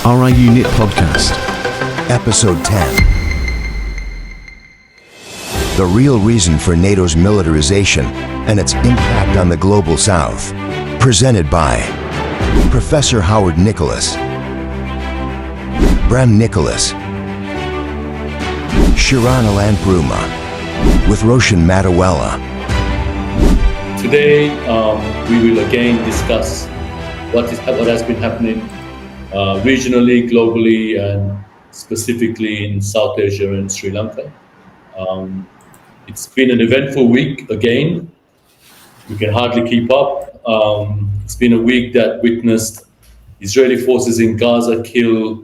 RIU Knit Podcast. Episode 10. The real reason for NATO's militarization and its impact on the global South. Presented by Professor Howard Nicholas, Bram Nicholas, Shiran Illanperuma, with Roshan Madawela. Today, we will again discuss what has been happening regionally, globally, and specifically in South Asia and Sri Lanka. It's been an eventful week again. We can hardly keep up. It's been a week that witnessed Israeli forces in Gaza kill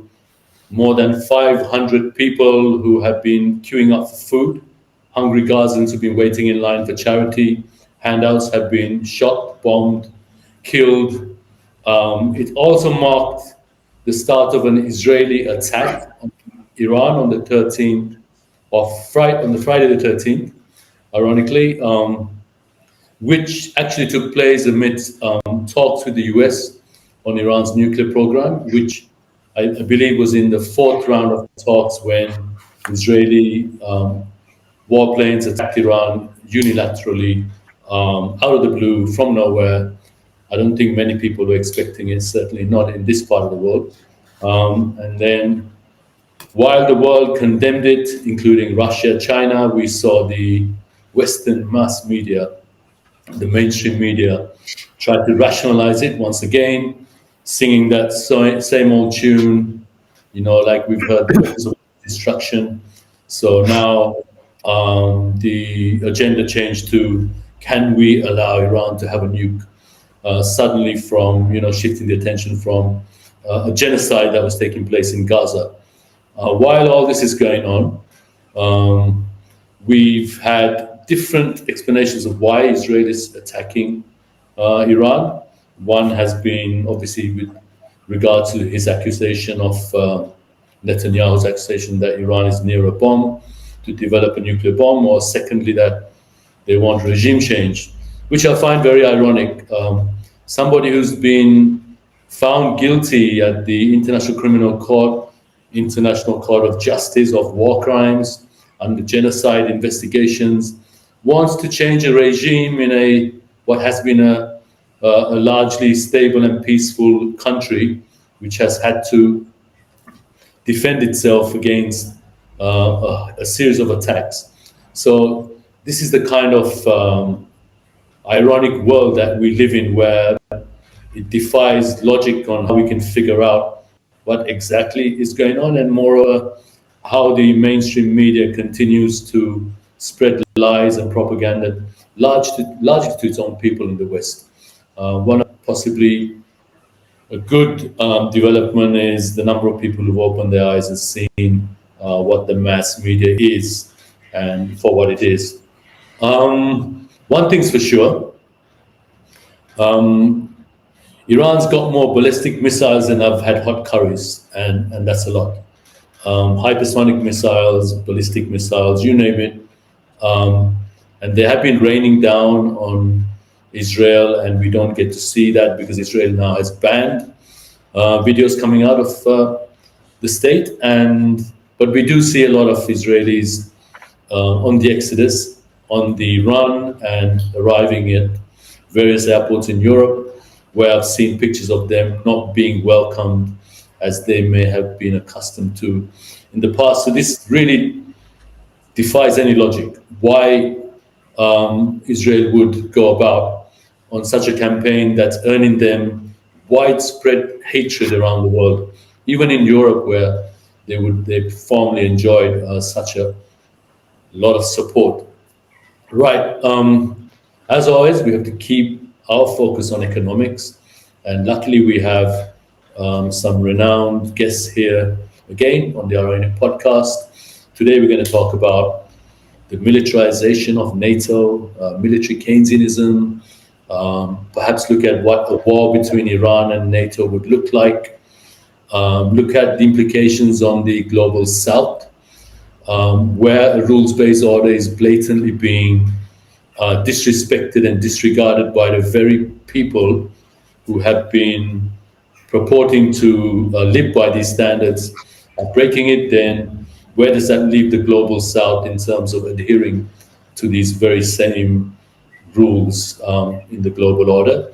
more than 500 people who have been queuing up for food. Hungry Gazans who've been waiting in line for charity. Handouts have been shot, bombed, killed. It also marked the start of an Israeli attack on Iran on the 13th on the Friday the 13th, ironically, which actually took place amidst talks with the US on Iran's nuclear program, which I believe was in the fourth round of talks when Israeli warplanes attacked Iran unilaterally, out of the blue, from nowhere. I don't think many people were expecting it, certainly not in this part of the world. And then while the world condemned it, including Russia, China, we saw the Western mass media, the mainstream media, try to rationalize it once again, singing that same old tune, like we've heard, the weapons of destruction. So now the agenda changed to, can we allow Iran to have a nuke? Suddenly from, shifting the attention from a genocide that was taking place in Gaza. While all this is going on, we've had different explanations of why Israel is attacking Iran. One has been obviously with regard to his accusation of Netanyahu's accusation that Iran is near a bomb, to develop a nuclear bomb, or secondly that they want regime change, which I find very ironic. Somebody who's been found guilty at the International Court of Justice of war crimes and the genocide investigations wants to change a regime in what has been a largely stable and peaceful country, which has had to defend itself against a series of attacks. So this is the kind of ironic world that we live in, where it defies logic on how we can figure out what exactly is going on, and moreover, how the mainstream media continues to spread lies and propaganda largely to its own people in the West. One possibly a good development is the number of people who've opened their eyes and seen what the mass media is and for what it is. One thing's for sure, Iran's got more ballistic missiles than I've had hot curries, and that's a lot. Hypersonic missiles, ballistic missiles, you name it. And they have been raining down on Israel, and we don't get to see that because Israel now has banned videos coming out of the state. But we do see a lot of Israelis on the exodus, on the run, and arriving at various airports in Europe, where I've seen pictures of them not being welcomed as they may have been accustomed to in the past. So this really defies any logic. Why Israel would go about on such a campaign that's earning them widespread hatred around the world, even in Europe, where they formerly enjoyed such a lot of support. Right. As always, we have to keep our focus on economics, and luckily we have some renowned guests here again on the RIU podcast. Today we're going to talk about the militarization of NATO, military Keynesianism, perhaps look at what a war between Iran and NATO would look like, look at the implications on the global South, where a rules-based order is blatantly being disrespected and disregarded by the very people who have been purporting to live by these standards are breaking it, then where does that leave the global south in terms of adhering to these very same rules in the global order?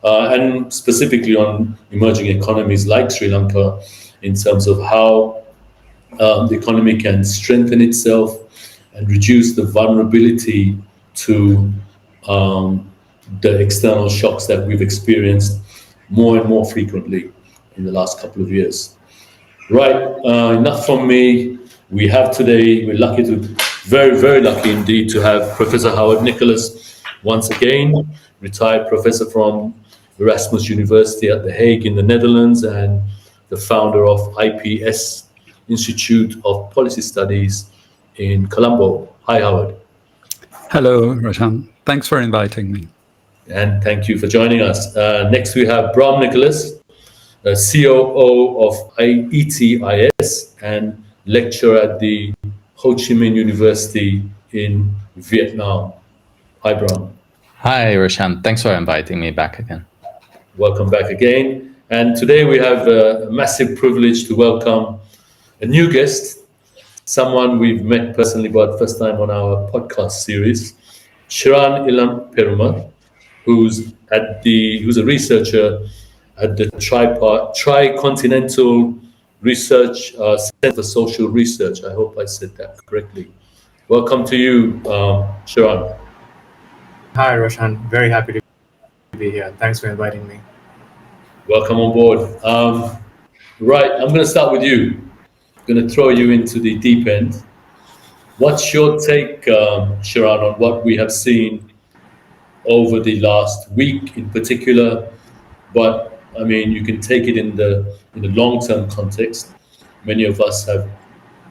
And specifically on emerging economies like Sri Lanka, in terms of how the economy can strengthen itself and reduce the vulnerability to um, the external shocks that we've experienced more and more frequently in the last couple of years. Right, enough from me. We have today, we're lucky to, very, very lucky indeed to have Professor Howard Nicholas once again, retired professor from Erasmus University at The Hague in the Netherlands and the founder of IPS, Institute of Policy Studies in Colombo. Hi, Howard. Hello, Roshan. Thanks for inviting me. And thank you for joining us. Next, we have Bram Nicholas, COO of ETIS and lecturer at the Ho Chi Minh University in Vietnam. Hi, Bram. Hi, Roshan. Thanks for inviting me back again. Welcome back again. And today we have a massive privilege to welcome a new guest, someone we've met personally but first time on our podcast series, Shiran Illanperuma, who's a researcher at the Tricontinental Research Center for Social Research. I hope I said that correctly. Welcome to you, Shiran. Hi, Roshan. Very happy to be here. Thanks for inviting me. Welcome on board. Right, I'm going to start with you. I'm going to throw you into the deep end. What's your take, Shiran, on what we have seen over the last week in particular? But I mean, you can take it in the long-term context. Many of us have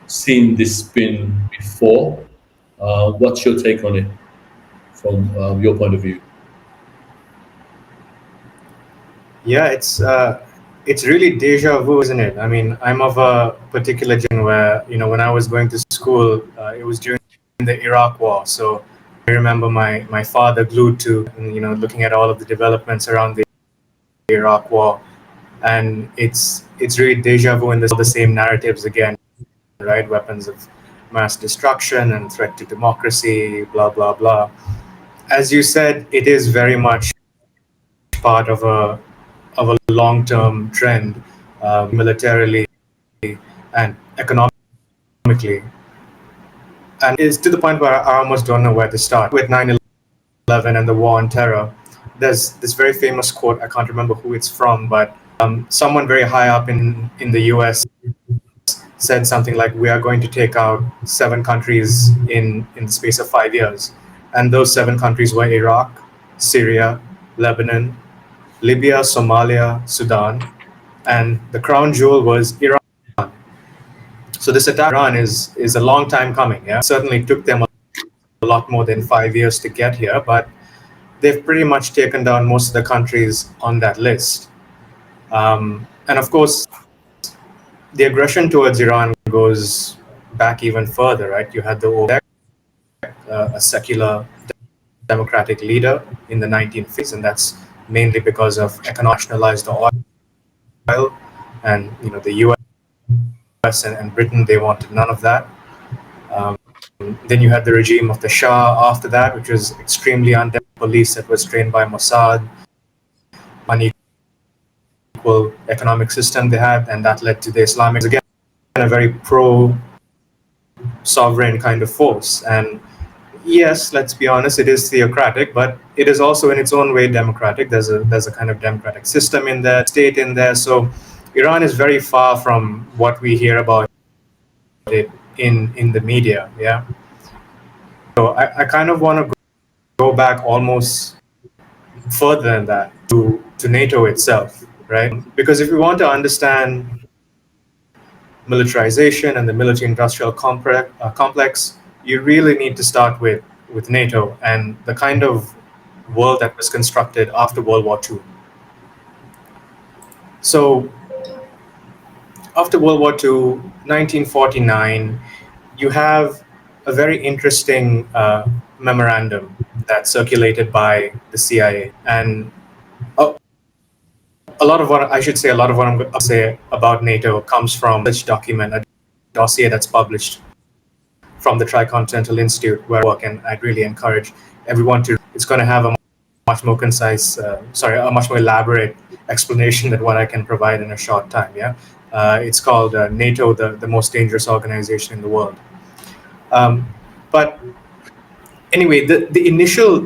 seen this spin before. What's your take on it from your point of view? Yeah, it's really deja vu, isn't it? I mean, I'm of a particular generation where, when I was going to school, it was during the Iraq War. So I remember my father glued to, looking at all of the developments around the Iraq War. And it's really deja vu, and there's all the same narratives again, right? Weapons of mass destruction and threat to democracy, blah, blah, blah. As you said, it is very much part of a long-term trend, militarily and economically, and it's to the point where I almost don't know where to start. With 9/11 and the war on terror, there's this very famous quote. I can't remember who it's from, but someone very high up in the US said something like, "We are going to take out 7 countries in the space of 5 years," and those 7 countries were Iraq, Syria, Lebanon, Libya, Somalia, Sudan, and the crown jewel was Iran. So this attack on Iran is a long time coming. Yeah, it certainly took them a lot more than 5 years to get here, but they've pretty much taken down most of the countries on that list. And of course, the aggression towards Iran goes back even further, right? You had a secular democratic leader in the 1950s, and that's mainly because of nationalized oil, and the US and Britain, they wanted none of that. Then you had the regime of the Shah after that, which was extremely undemocratic, police that was trained by Mossad, unequal economic system they had, and that led to the Islamic, again, a very pro-sovereign kind of force. And yes, let's be honest, it is theocratic, but it is also in its own way democratic. There's a kind of democratic system in there, state in there. So Iran is very far from what we hear about it in the media. Yeah. So I kind of want to go back almost further than that to NATO itself, right? Because if we want to understand militarization and the military-industrial complex, you really need to start with NATO and the kind of world that was constructed after World War II. So after World War II, 1949, you have a very interesting memorandum that circulated by the CIA. And a lot of what I'm going to say about NATO comes from this document, a dossier that's published from the Tricontinental Institute where I work, and I'd really encourage everyone to. It's going to have a much more concise, a much more elaborate explanation than what I can provide in a short time. Yeah, it's called NATO, the most dangerous organization in the world. But anyway, the initial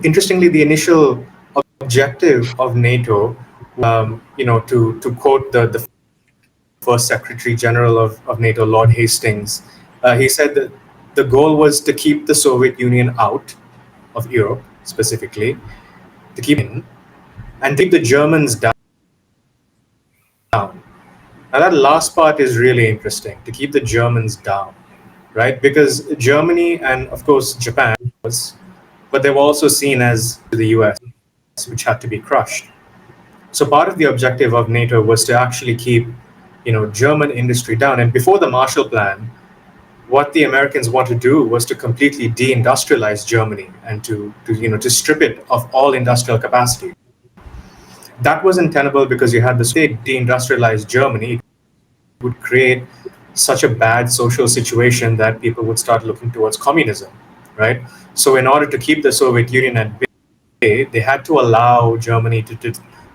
objective of NATO, to quote the first Secretary General of NATO, Lord Hastings, he said that the goal was to keep the Soviet Union out of Europe, specifically, to keep in, and keep the Germans down. Now that last part is really interesting, to keep the Germans down, right? Because Germany and of course Japan was, but they were also seen as the US, which had to be crushed. So part of the objective of NATO was to actually keep, German industry down. And before the Marshall Plan, what the Americans wanted to do was to completely deindustrialize Germany and to strip it of all industrial capacity. That wasn't tenable because you had the state deindustrialize Germany. It would create such a bad social situation that people would start looking towards communism, right? So in order to keep the Soviet Union at bay, they had to allow Germany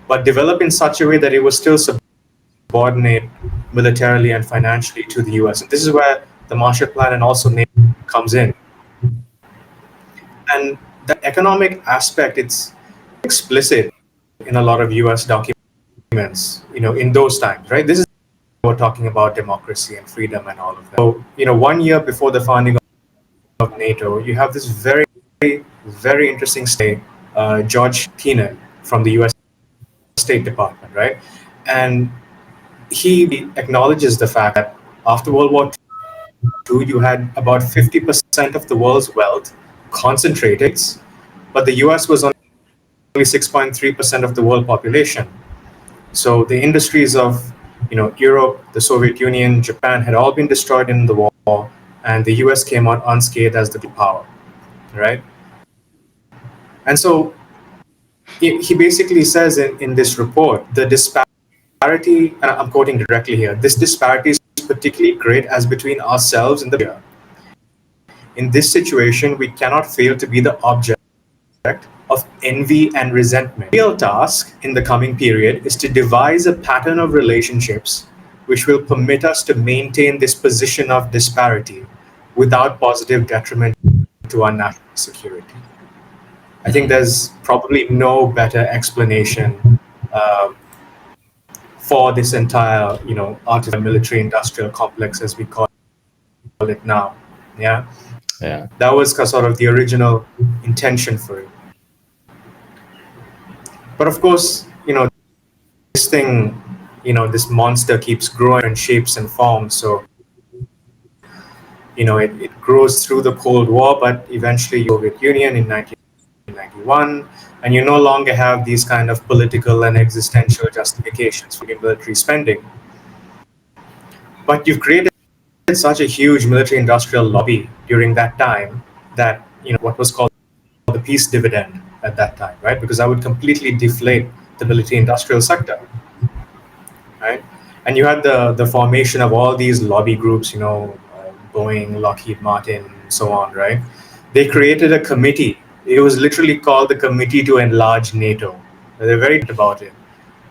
but develop in such a way that it was still subordinate militarily and financially to the US. And this is where the Marshall Plan and also NATO comes in. And the economic aspect, it's explicit in a lot of US documents, in those times, right? This is we're talking about democracy and freedom and all of that. So, 1 year before the founding of NATO, you have this very, very interesting state, George Kennan from the US State Department, right? And he acknowledges the fact that after World War II, you had about 50% of the world's wealth concentrated, but the US was only 6.3% of the world population. So the industries of Europe, the Soviet Union, Japan had all been destroyed in the war, and the US came out unscathed as the power, right? And so he basically says in this report, the disparity, and I'm quoting directly here, this disparity is particularly great as between ourselves and the. In this situation, we cannot fail to be the object of envy and resentment. The real task in the coming period is to devise a pattern of relationships which will permit us to maintain this position of disparity without positive detriment to our national security. I think there's probably no better explanation for this entire, artificial military-industrial complex, as we call it now. Yeah. That was sort of the original intention for it. But of course, this thing, this monster keeps growing in shapes and forms. So, it grows through the Cold War, but eventually Soviet Union in 1991, and you no longer have these kind of political and existential justifications for military spending. But you've created such a huge military-industrial lobby during that time that, what was called the peace dividend at that time, right? Because that would completely deflate the military-industrial sector, right? And you had the formation of all these lobby groups, Boeing, Lockheed Martin, so on, right? They created a committee. It was literally called the Committee to Enlarge NATO. They're very about it.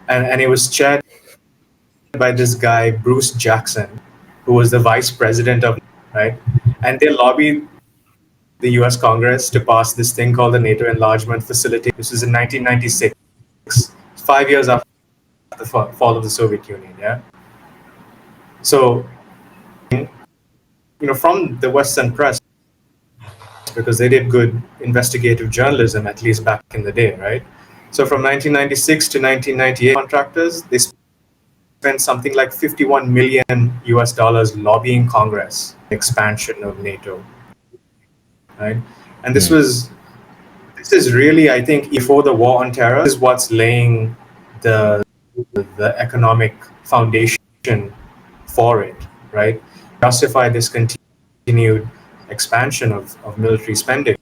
And it was chaired by this guy, Bruce Jackson, who was the vice president of, right? And they lobbied the US Congress to pass this thing called the NATO Enlargement Facility. This was in 1996, 5 years after the fall of the Soviet Union, yeah? So, from the Western press, because they did good investigative journalism, at least back in the day, right? So from 1996 to 1998, contractors, they spent something like $51 million lobbying Congress, expansion of NATO, right? And this is really, I think, before the war on terror, this is what's laying the economic foundation for it, right? Justify this continued expansion of military spending,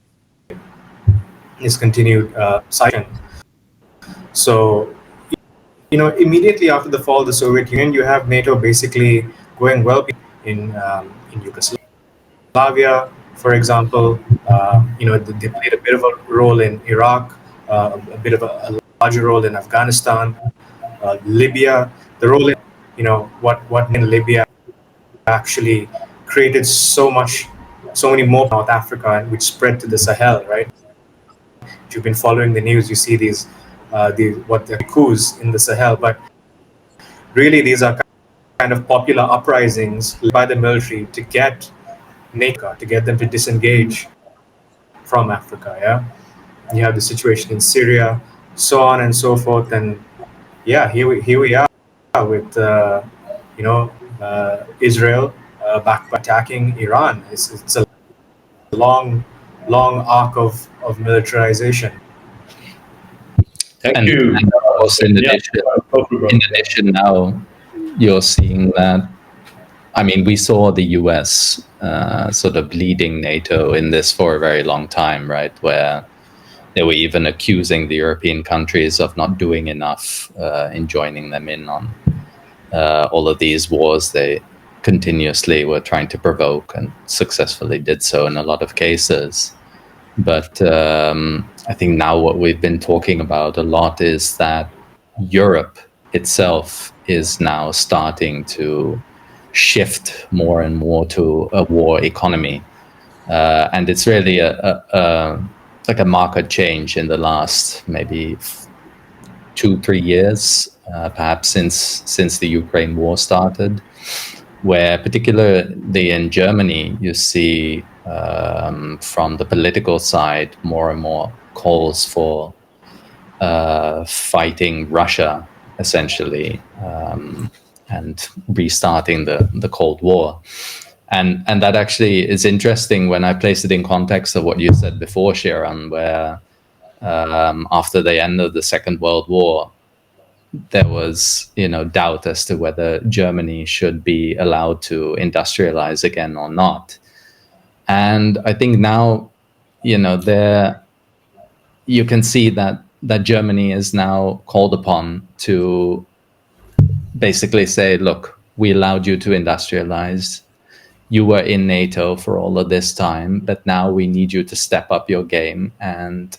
this continued cycle. So immediately after the fall of the Soviet Union, you have NATO basically going well in Yugoslavia, for example. They played a bit of a role in Iraq, a bit of a larger role in Afghanistan, Libya. The role in, what in Libya actually created so many more North Africa, and which spread to the Sahel, right? If you've been following the news, you see these what the coups in the Sahel, but really these are kind of popular uprisings by the military to get NATO, to get them to disengage from Africa. Yeah, you have the situation in Syria, so on and so forth, and yeah, here we are with Israel back attacking Iran. It's a long arc of militarization. Thank you. And of course, in addition, now you're seeing that. I mean, we saw the US sort of leading NATO in this for a very long time, right? Where they were even accusing the European countries of not doing enough in joining them in on all of these wars they continuously were trying to provoke, and successfully did so in a lot of cases. But I think now what we've been talking about a lot is that Europe itself is now starting to shift more and more to a war economy. And it's really like a market change in the last maybe 2-3 years, perhaps since the Ukraine war started, where particularly in Germany, you see from the political side more and more calls for fighting Russia, essentially, and restarting the Cold War. And that actually is interesting when I place it in context of what you said before, Shiran, where after the end of the Second World War, there was, doubt as to whether Germany should be allowed to industrialize again or not. And I think now, there you can see that Germany is now called upon to basically say, look, we allowed you to industrialize. You were in NATO for all of this time, but now we need you to step up your game and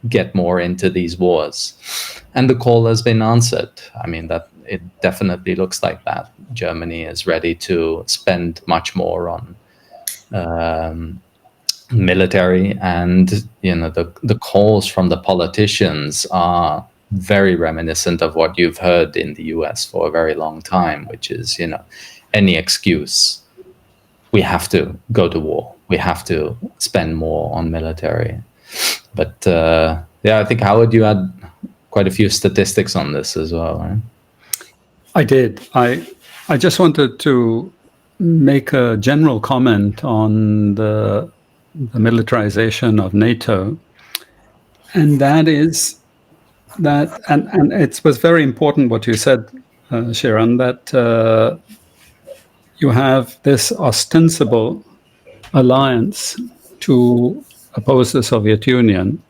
get more into these wars. And the call has been answered. I mean, that it definitely looks like that. Germany is ready to spend much more on military, and the calls from the politicians are very reminiscent of what you've heard in the US for a very long time, which is, any excuse. We have to go to war. We have to spend more on military. But I think, Howard, you had quite a few statistics on this as well, right? I did. I just wanted to make a general comment on the militarization of NATO, and that is that, and it was very important what you said, Shiran, that you have this ostensible alliance to oppose the Soviet Union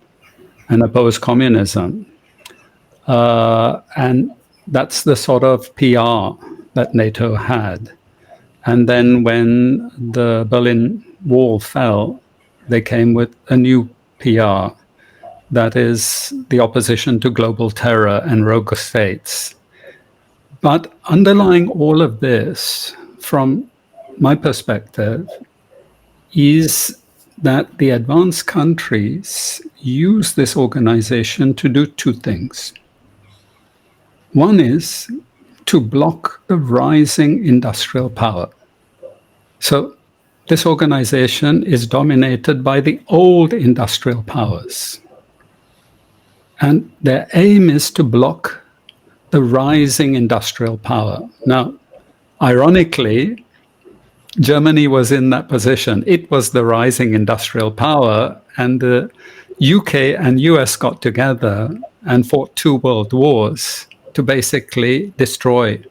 and oppose communism. And that's the sort of PR that NATO had. And then when the Berlin Wall fell, they came with a new PR, that is the opposition to global terror and rogue states. But underlying all of this, from my perspective, is that the advanced countries use this organization to do two things. One is to block the rising industrial power. So this organization is dominated by the old industrial powers. And their aim is to block the rising industrial power. Now, ironically, Germany was in that position. It was the rising industrial power, and the UK and US got together and fought 2 world wars to basically destroy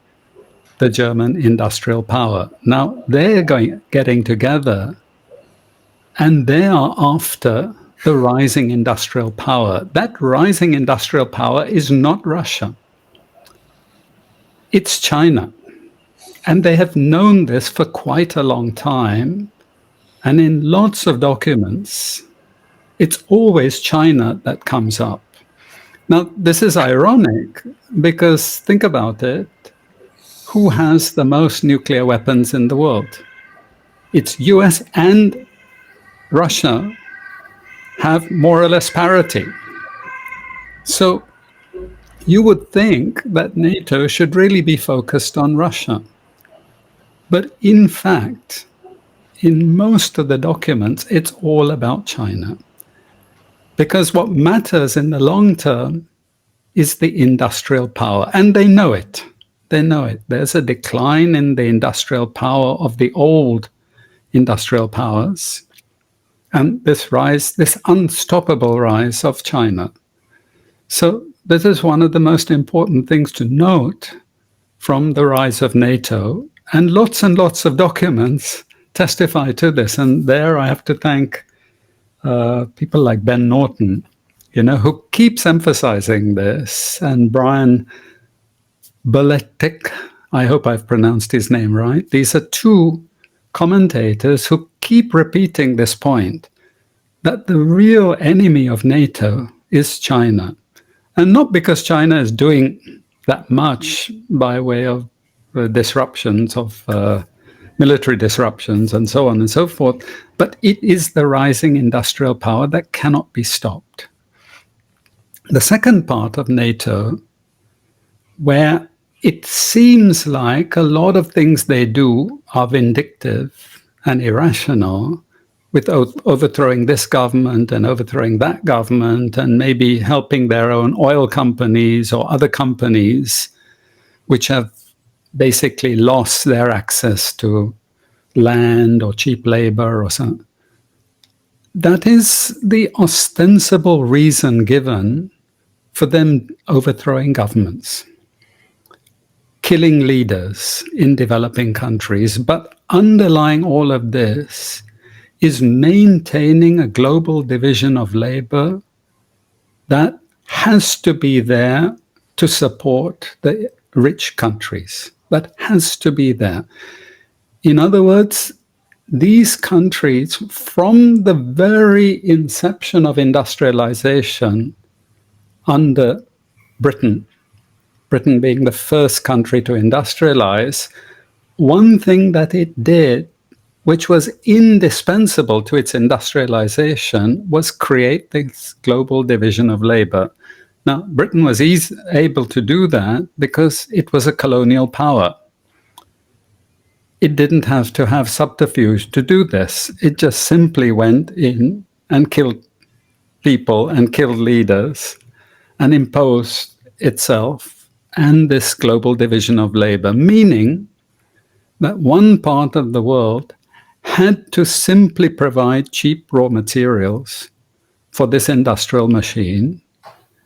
the German industrial power. Now they're getting together, and they are after the rising industrial power. That rising industrial power is not Russia. it's China. And they have known this for quite a long time. And in lots of documents, it's always China that comes up. Now, this is ironic because think about it. Who has the most nuclear weapons in the world? It's US and Russia have more or less parity. So you would think that NATO should really be focused on Russia. But in fact, in most of the documents, it's all about China. Because what matters in the long term is the industrial power. And they know it. They know it. There's a decline in the industrial power of the old industrial powers. And this unstoppable rise of China. So this is one of the most important things to note from the rise of NATO. And lots of documents testify to this. And there I have to thank people like Ben Norton, who keeps emphasizing this, and Brian Beletic, I hope I've pronounced his name right. These are two commentators who keep repeating this point, that the real enemy of NATO is China. And not because China is doing that much by way of disruptions of military disruptions and so on and so forth, but it is the rising industrial power that cannot be stopped. The second part of NATO, where it seems like a lot of things they do are vindictive and irrational, with overthrowing this government and overthrowing that government and maybe helping their own oil companies or other companies which have basically lost their access to land or cheap labor or something. That is the ostensible reason given for them overthrowing governments, killing leaders in developing countries. But underlying all of this is maintaining a global division of labor that has to be there to support the rich countries. That has to be there. In other words, these countries, from the very inception of industrialization under Britain being the first country to industrialize, one thing that it did, which was indispensable to its industrialization, was create this global division of labor. Now, Britain was able to do that because it was a colonial power. It didn't have to have subterfuge to do this. It just simply went in and killed people and killed leaders and imposed itself and this global division of labor, meaning that one part of the world had to simply provide cheap raw materials for this industrial machine,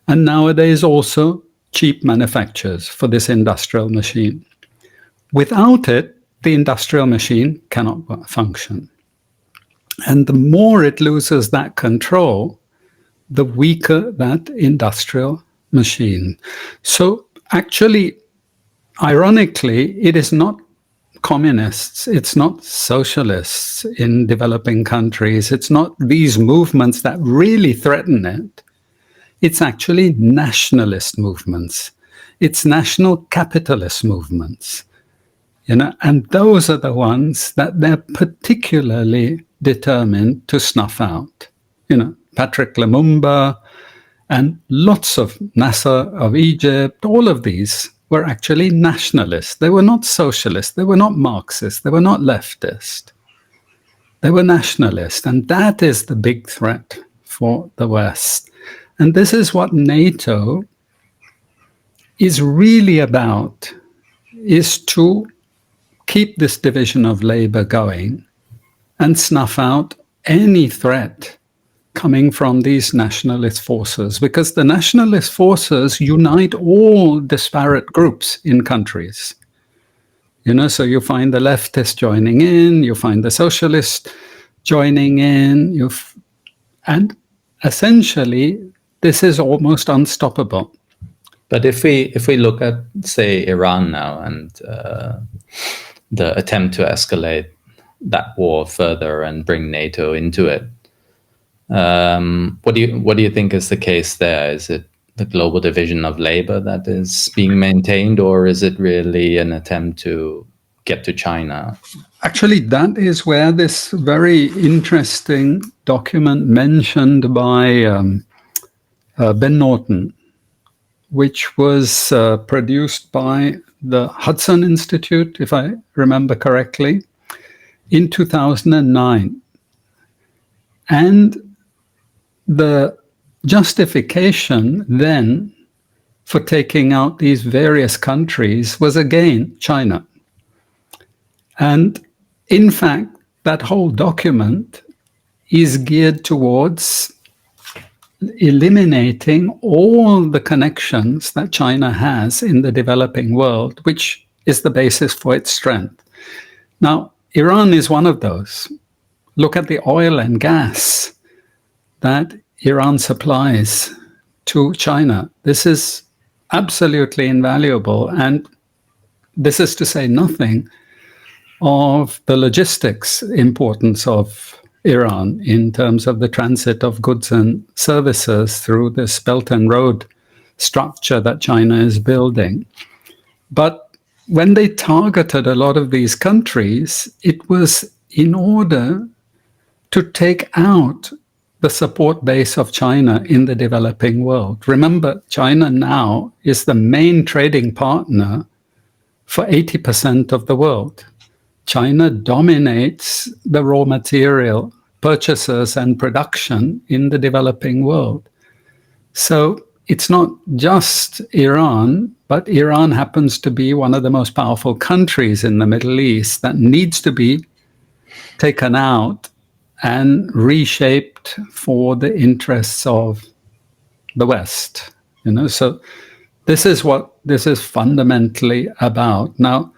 and nowadays also cheap manufacturers for this industrial machine. Without it, the industrial machine cannot function. And the more it loses that control, the weaker that industrial machine. So actually, ironically, it is not communists, it's not socialists in developing countries, it's not these movements that really threaten it. It's actually nationalist movements. It's national capitalist movements. And those are the ones that they're particularly determined to snuff out. Patrick Lumumba and lots of Nasser of Egypt, all of these were actually nationalists. They were not socialists. They were not Marxists. They were not leftist. They were nationalists. And that is the big threat for the West. And this is what NATO is really about, is to keep this division of labor going and snuff out any threat coming from these nationalist forces, because the nationalist forces unite all disparate groups in countries. So you find the leftists joining in, you find the socialists joining in, and essentially this is almost unstoppable. But if we look at, say, Iran now and the attempt to escalate that war further and bring NATO into it, what do you think is the case there? Is it the global division of labor that is being maintained, or is it really an attempt to get to China? Actually, that is where this very interesting document mentioned by Ben Norton, which was produced by the Hudson Institute, if I remember correctly, in 2009. And the justification then for taking out these various countries was again China. And in fact, that whole document is geared towards eliminating all the connections that China has in the developing world, which is the basis for its strength. Now, Iran is one of those. Look at the oil and gas that Iran supplies to China. This is absolutely invaluable. And this is to say nothing of the logistics importance of Iran in terms of the transit of goods and services through this Belt and Road structure that China is building. But when they targeted a lot of these countries, it was in order to take out the support base of China in the developing world. Remember, China now is the main trading partner for 80% of the world. China dominates the raw material purchases and production in the developing world. So it's not just Iran, but Iran happens to be one of the most powerful countries in the Middle East that needs to be taken out and reshaped for the interests of the West. So this is what this is fundamentally about. Now,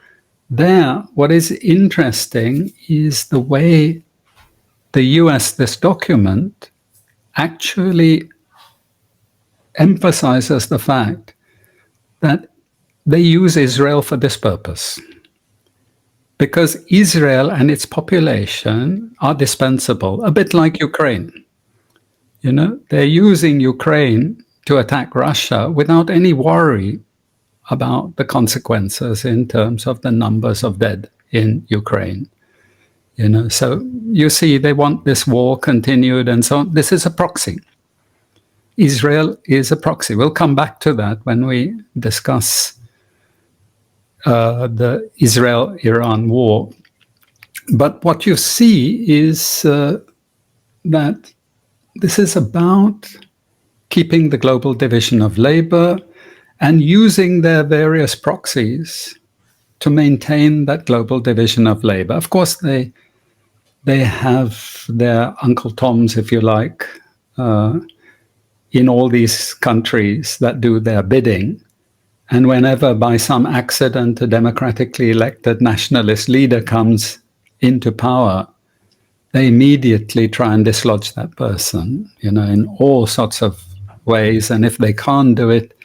what is interesting is the way the US, this document, actually emphasizes the fact that they use Israel for this purpose. Because Israel and its population are dispensable, a bit like Ukraine. They're using Ukraine to attack Russia without any worry about the consequences in terms of the numbers of dead in Ukraine. So you see, they want this war continued and so on. This is a proxy. Israel is a proxy. We'll come back to that when we discuss the Israel-Iran war. But what you see is that this is about keeping the global division of labor and using their various proxies to maintain that global division of labor. Of course, they have their Uncle Toms, if you like, in all these countries that do their bidding. And whenever by some accident a democratically elected nationalist leader comes into power, they immediately try and dislodge that person, in all sorts of ways. And if they can't do it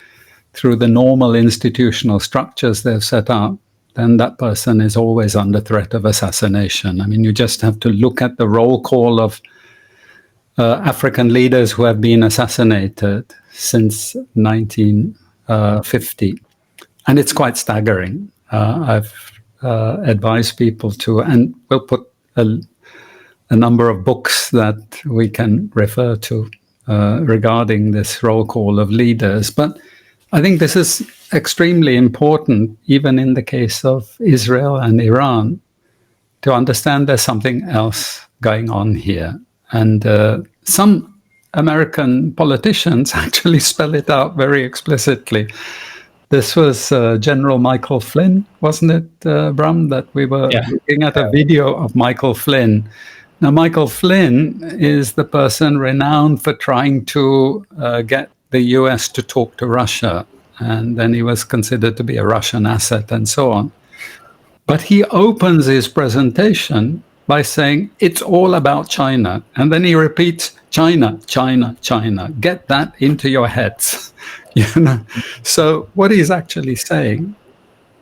through the normal institutional structures they've set up, then that person is always under threat of assassination. I mean, you just have to look at the roll call of African leaders who have been assassinated since 1950. And it's quite staggering. I've advised people to, and we'll put a number of books that we can refer to regarding this roll call of leaders. But I think this is extremely important, even in the case of Israel and Iran, to understand there's something else going on here. And some American politicians actually spell it out very explicitly. This was General Michael Flynn, wasn't it, Bram, that we were looking at a video of Michael Flynn. Now, Michael Flynn is the person renowned for trying to get the US to talk to Russia. And then he was considered to be a Russian asset and so on. But he opens his presentation by saying, it's all about China. And then he repeats, China, China, China. Get that into your heads. You know, so what he's actually saying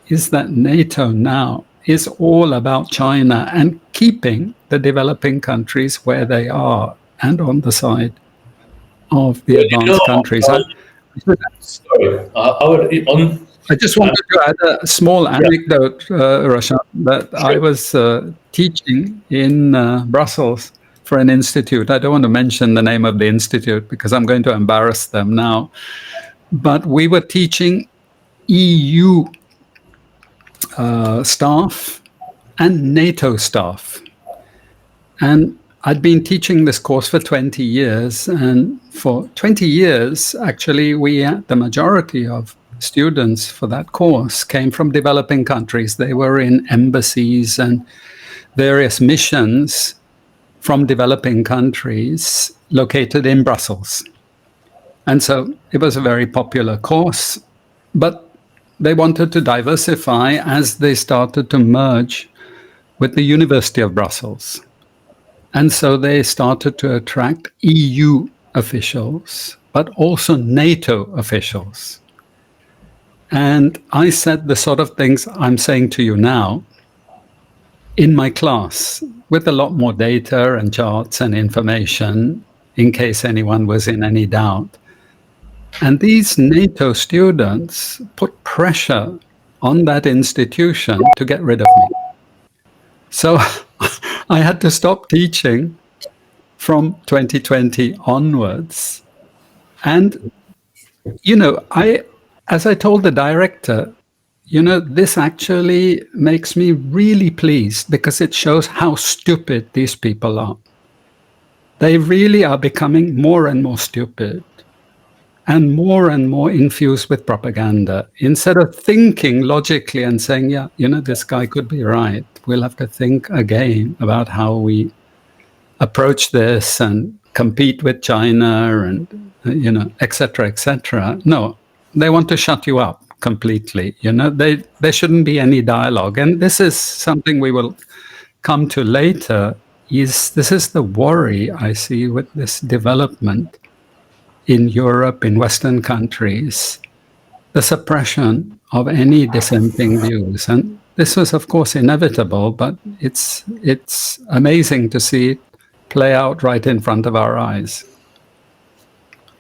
is that NATO now is all about China and keeping the developing countries where they are and on the side of the advanced countries. Sorry, I just wanted to add a small anecdote, Roshan, that I was teaching in Brussels for an institute. I don't want to mention the name of the institute because I'm going to embarrass them now. But we were teaching EU staff and NATO staff. And I'd been teaching this course for 20 years. And for 20 years, actually, the majority of students for that course came from developing countries. They were in embassies and various missions from developing countries located in Brussels. And so it was a very popular course, but they wanted to diversify as they started to merge with the University of Brussels. And so they started to attract EU officials, but also NATO officials. And I said the sort of things I'm saying to you now in my class with a lot more data and charts and information in case anyone was in any doubt. And these NATO students put pressure on that institution to get rid of me. So I had to stop teaching from 2020 onwards. And, as I told the director, this actually makes me really pleased because it shows how stupid these people are. They really are becoming more and more stupid and more infused with propaganda. Instead of thinking logically and saying, this guy could be right, we'll have to think again about how we approach this and compete with China and, et cetera, et cetera. No, they want to shut you up completely. There shouldn't be any dialogue. And this is something we will come to later. This is the worry I see with this development in Europe, in Western countries, the suppression of any dissenting views. And this was, of course, inevitable, but it's amazing to see it play out right in front of our eyes.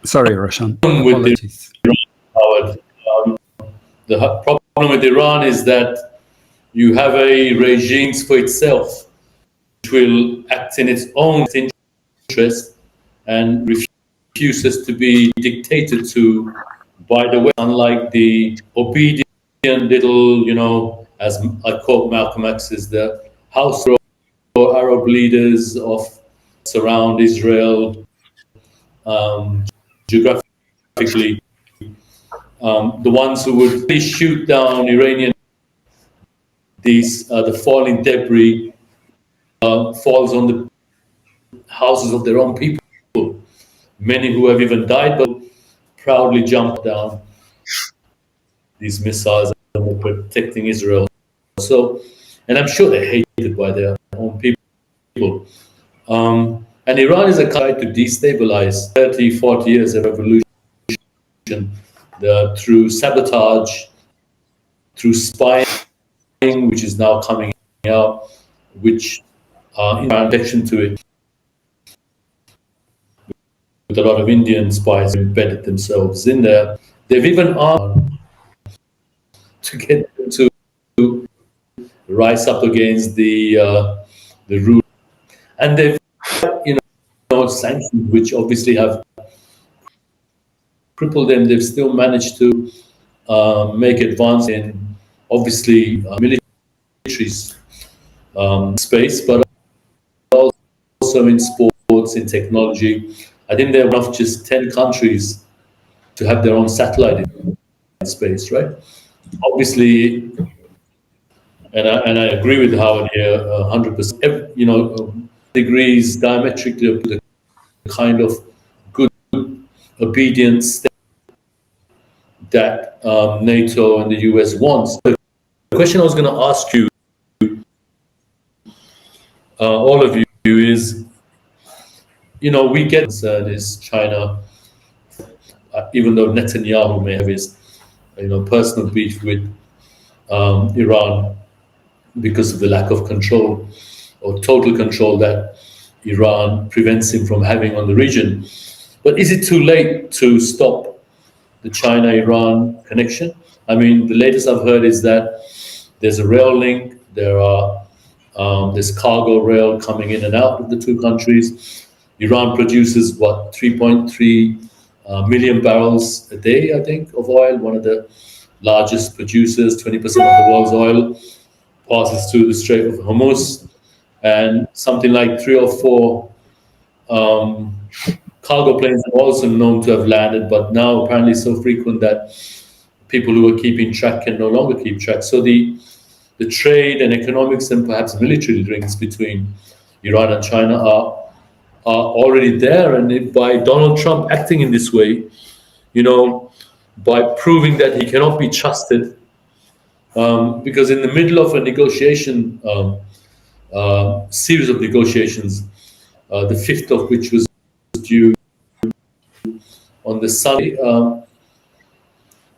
Sorry, Roshan. Apologies. The problem with Iran is that you have a regime for itself, which will act in its own interest and refuses to be dictated to by the West, unlike the obedient little, as I quote Malcolm X, is the house or Arab leaders of surround Israel geographically. The ones who would shoot down Iranian, the falling debris falls on the houses of their own people. Many who have even died, but proudly jump down these missiles and were protecting Israel. So, and I'm sure they're hated by their own people. And Iran is a country to destabilize 30, 40 years of revolution through sabotage, through spying, which is now coming out, which in addition to it, with a lot of Indian spies embedded themselves in there. They've even asked to get them to rise up against the rule, and they've sanctions which obviously have crippled them. They've still managed to make advance in obviously military space, but also in sports, in technology. I think there are enough just 10 countries to have their own satellite in space, right? Obviously, and I agree with Howard here 100%. Degrees diametrically of the kind of good obedience that NATO and the US wants. The question I was going to ask you, all of you, is, we get concerned is China even though Netanyahu may have his personal beef with Iran because of the lack of control or total control that Iran prevents him from having on the region. But is it too late to stop the China-Iran connection? I mean, the latest I've heard is that there's a rail link. There's cargo rail coming in and out of the two countries. Iran produces 3.3 million barrels a day, I think, of oil. One of the largest producers. 20% of the world's oil passes through the Strait of Hormuz, and something like 3 or 4 cargo planes are also known to have landed, but now apparently so frequent that people who are keeping track can no longer keep track. So the trade and economics and perhaps military links between Iran and China are already there. And by Donald Trump acting in this way, by proving that he cannot be trusted, because in the middle of a negotiation, series of negotiations, the fifth of which was due on the Sunday,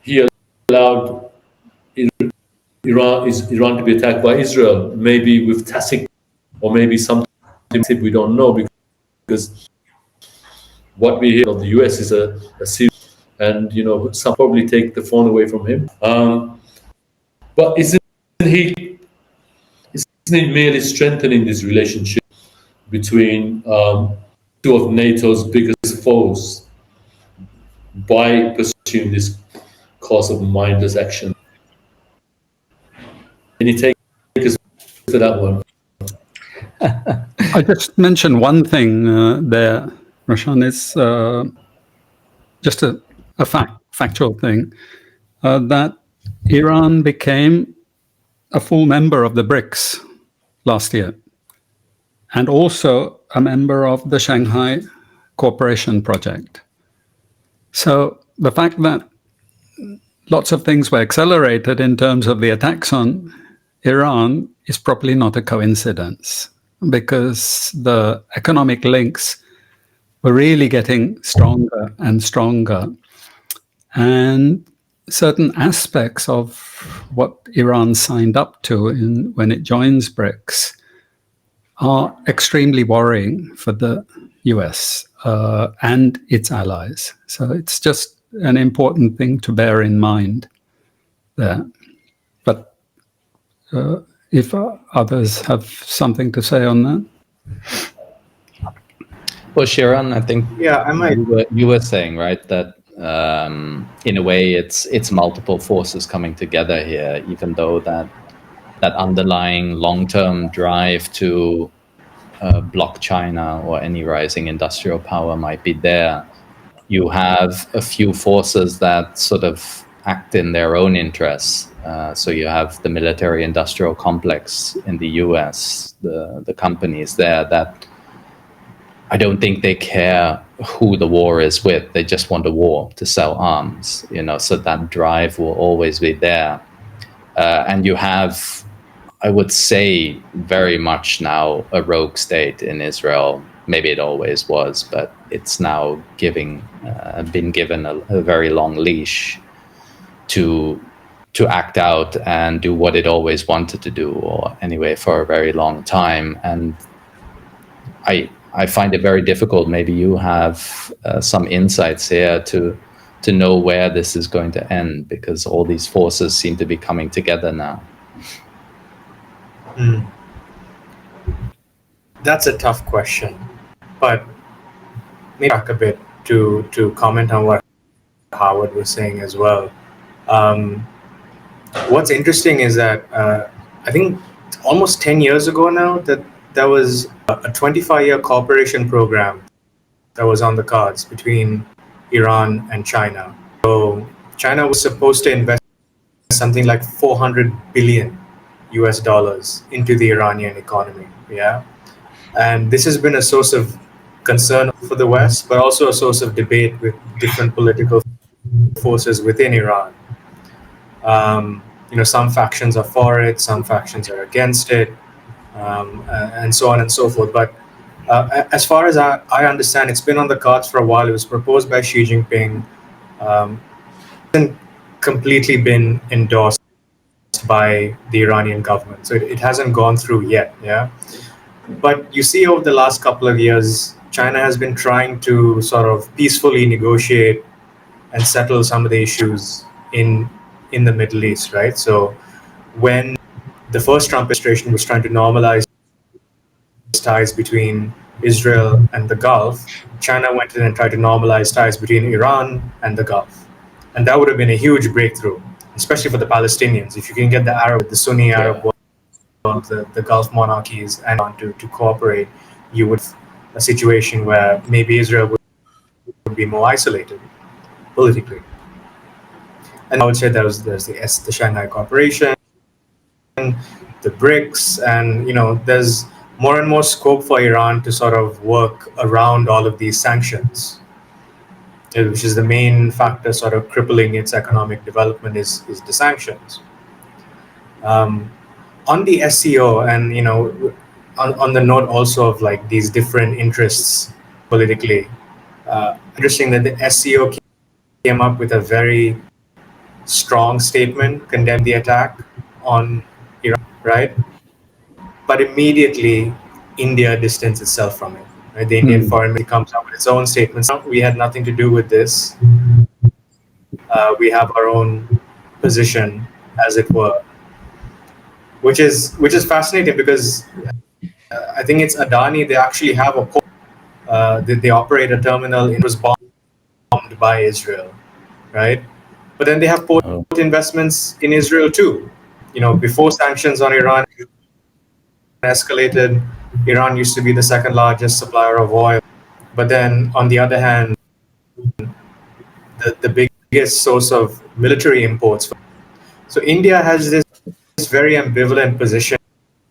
he allowed Iran to be attacked by Israel, maybe with tacit or maybe something we don't know, because what we hear of the US is a series, and some probably take the phone away from him. But isn't he merely strengthening this relationship between two of NATO's biggest foes by pursuing this course of mindless action? Can you take us to that one? I just mentioned one thing there, Roshan. It's just a factual thing, that Iran became a full member of the BRICS last year, and also a member of the Shanghai Cooperation Project. So the fact that lots of things were accelerated in terms of the attacks on Iran is probably not a coincidence, because the economic links were really getting stronger and stronger. And certain aspects of what Iran signed up to when it joins BRICS are extremely worrying for the US and its allies. So it's just an important thing to bear in mind there. But if others have something to say on that. Well, Shiran, I think I might. You were saying, right, that in a way it's multiple forces coming together here, even though that underlying long-term drive to block China or any rising industrial power might be there. You have a few forces that sort of act in their own interests. So you have the military-industrial complex in the US, the companies there that I don't think they care who the war is with. They just want a war to sell arms, so that drive will always be there. And you have, I would say, very much now a rogue state in Israel. Maybe it always was, but it's now been given a very long leash to act out and do what it always wanted to do, or anyway, for a very long time. And I find it very difficult. Maybe you have some insights here to know where this is going to end, because all these forces seem to be coming together now. That's a tough question, but maybe back a bit to comment on what Howard was saying as well. What's interesting is that I think almost 10 years ago now that there was a 25-year cooperation program that was on the cards between Iran and China. So China was supposed to invest something like $400 billion into the Iranian economy. Yeah. And this has been a source of concern for the West, but also a source of debate with different political forces within Iran. Some factions are for it, some factions are against it, and so on and so forth. But as far as I understand, it's been on the cards for a while. It was proposed by Xi Jinping. Hasn't completely been endorsed by the Iranian government. So it hasn't gone through yet. Yeah. But you see, over the last couple of years, China has been trying to sort of peacefully negotiate and settle some of the issues in the Middle East, right? So when the first Trump administration was trying to normalize ties between Israel and the Gulf, China went in and tried to normalize ties between Iran and the Gulf. And that would have been a huge breakthrough, especially for the Palestinians. If you can get the Sunni Arab world, the Gulf monarchies, and on to cooperate, you would have a situation where maybe Israel would be more isolated politically. And I would say there's the Shanghai Cooperation, the BRICS, and there's more and more scope for Iran to sort of work around all of these sanctions, which is the main factor sort of crippling its economic development is the sanctions. On the SCO, and on the note also of like these different interests politically, interesting that the SCO came up with a very strong statement condemning the attack on Iran, right? But immediately India distanced itself from it. Right? The Indian foreign ministry comes up with its own statements. We had nothing to do with this. We have our own position, as it were, which is fascinating because I think it's Adani. They actually have a port. They operate a terminal. It was bombed by Israel, right? But then they have port investments in Israel too. Before sanctions on Iran escalated, Iran used to be the second largest supplier of oil. But then, on the other hand, the biggest source of military imports. So India has this very ambivalent position,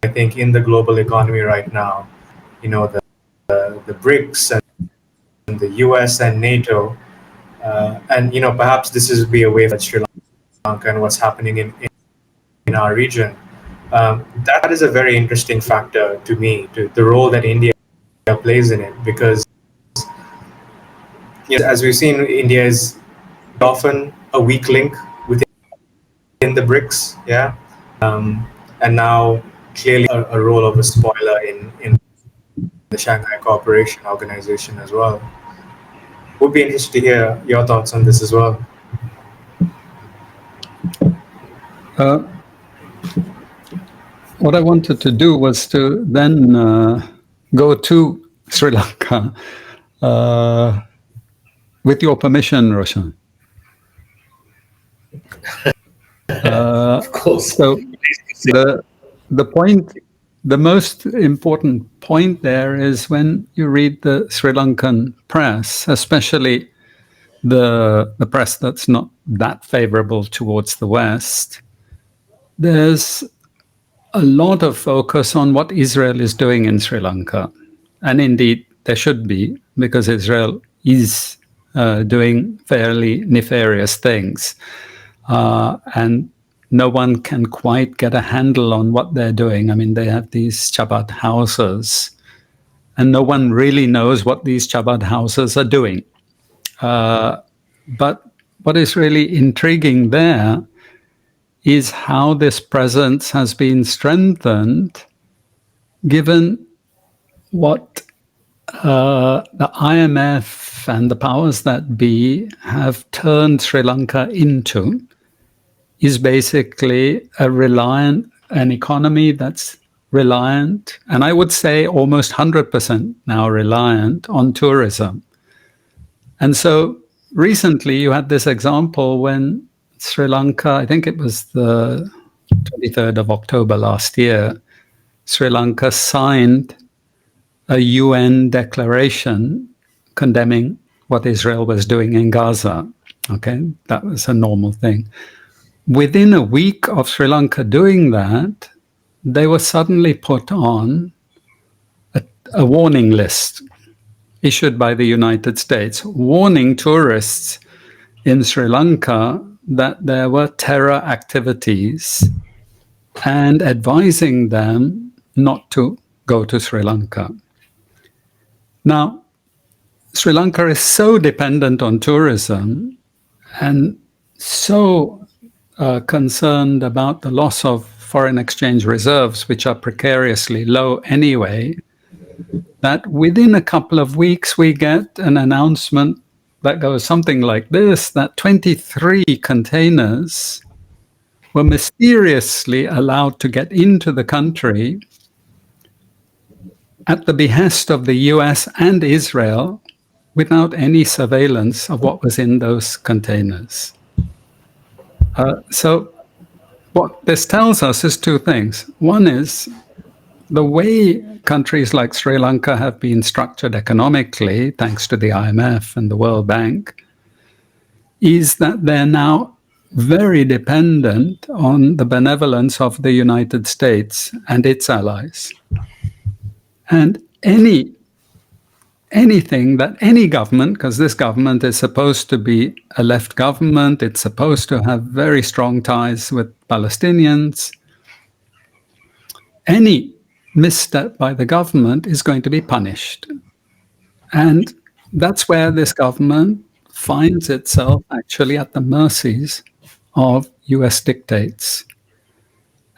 I think, in the global economy right now. The BRICS and the US and NATO, and perhaps this is be a way for Sri Lanka and what's happening in our region. That is a very interesting factor to me, to the role that India plays in it, because as we've seen, India is often a weak link within the BRICS, yeah, and now clearly a role of a spoiler in the Shanghai Cooperation Organization as well. Would be interested to hear your thoughts on this as well. What I wanted to do was to then go to Sri Lanka with your permission, Roshan. Of course. So the most important point there is when you read the Sri Lankan press, especially the press that's not that favorable towards the West, there's a lot of focus on what Israel is doing in Sri Lanka. And indeed, there should be, because Israel is doing fairly nefarious things. And no one can quite get a handle on what they're doing. I mean, they have these Chabad houses, and no one really knows what these Chabad houses are doing. But what is really intriguing there is how this presence has been strengthened given what the IMF and the powers that be have turned Sri Lanka into, is basically an economy that's reliant, and I would say almost 100% now reliant on tourism. And so recently you had this example when Sri Lanka, I think it was the 23rd of October last year, Sri Lanka signed a UN declaration condemning what Israel was doing in Gaza. Okay, that was a normal thing. Within a week of Sri Lanka doing that, they were suddenly put on a warning list issued by the United States, warning tourists in Sri Lanka that there were terror activities and advising them not to go to Sri Lanka. Now, Sri Lanka is so dependent on tourism, and so concerned about the loss of foreign exchange reserves, which are precariously low anyway, that within a couple of weeks we get an announcement that goes something like this, that 23 containers were mysteriously allowed to get into the country at the behest of the US and Israel without any surveillance of what was in those containers. So what this tells us is two things. One is the way countries like Sri Lanka have been structured economically, thanks to the IMF and the World Bank, is that they're now very dependent on the benevolence of the United States and its allies. And anything that any government, because this government is supposed to be a left government, it's supposed to have very strong ties with Palestinians, any misstep by the government is going to be punished. And that's where this government finds itself actually at the mercies of US dictates.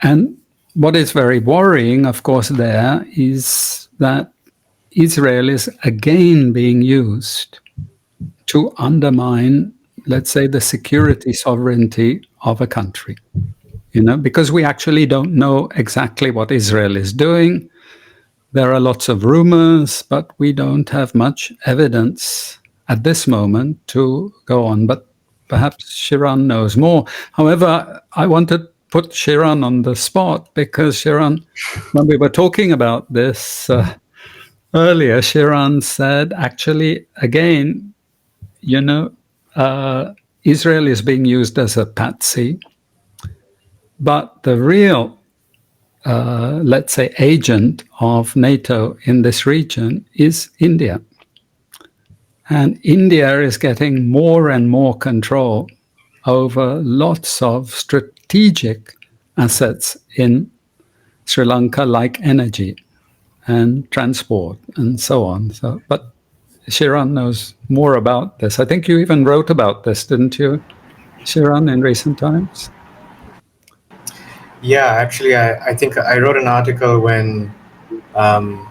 And what is very worrying, of course, there is that Israel is again being used to undermine, let's say, the security sovereignty of a country. Because we actually don't know exactly what Israel is doing. There are lots of rumors, but we don't have much evidence at this moment to go on. But perhaps Shiran knows more. However, I want to put Shiran on the spot because Shiran, when we were talking about this earlier, Shiran said, actually, again, Israel is being used as a patsy. But the real, let's say, agent of NATO in this region is India. And India is getting more and more control over lots of strategic assets in Sri Lanka, like energy and transport and so on. But Shiran knows more about this. I think you even wrote about this, didn't you, Shiran, in recent times? Yeah, actually, I think I wrote an article when Prime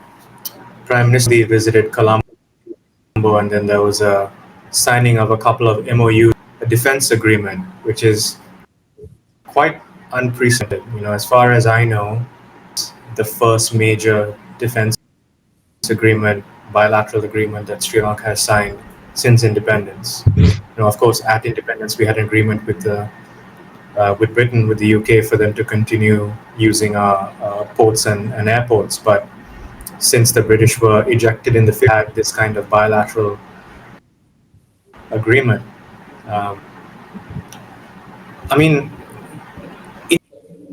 Minister visited Colombo, and then there was a signing of a couple of MOU, a defense agreement, which is quite unprecedented. As far as I know, the first major defense agreement, bilateral agreement that Sri Lanka has signed since independence. Of course, at independence, we had an agreement with Britain, with the UK, for them to continue using our ports and airports. But since the British were ejected in the field, had this kind of bilateral agreement.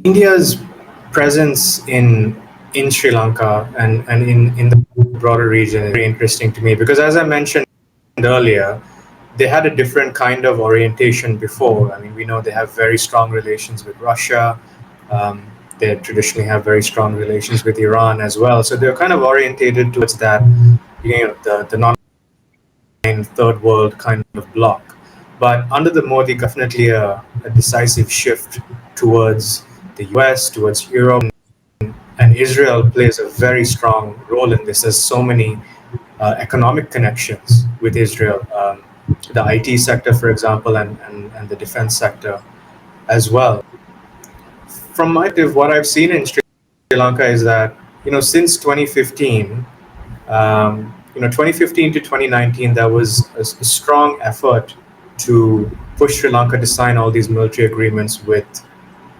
India's presence in Sri Lanka and in the broader region is very interesting to me because, as I mentioned earlier, they had a different kind of orientation before. We know they have very strong relations with Russia. They traditionally have very strong relations with Iran as well. So they're kind of orientated towards that, the non-third world kind of bloc. But under the Modi, definitely a decisive shift towards the US, towards Europe, and Israel plays a very strong role in this. There's so many economic connections with Israel. The IT sector, for example, and the defense sector as well. From my perspective, what I've seen in Sri Lanka is that, since 2015, 2015 to 2019, there was a strong effort to push Sri Lanka to sign all these military agreements with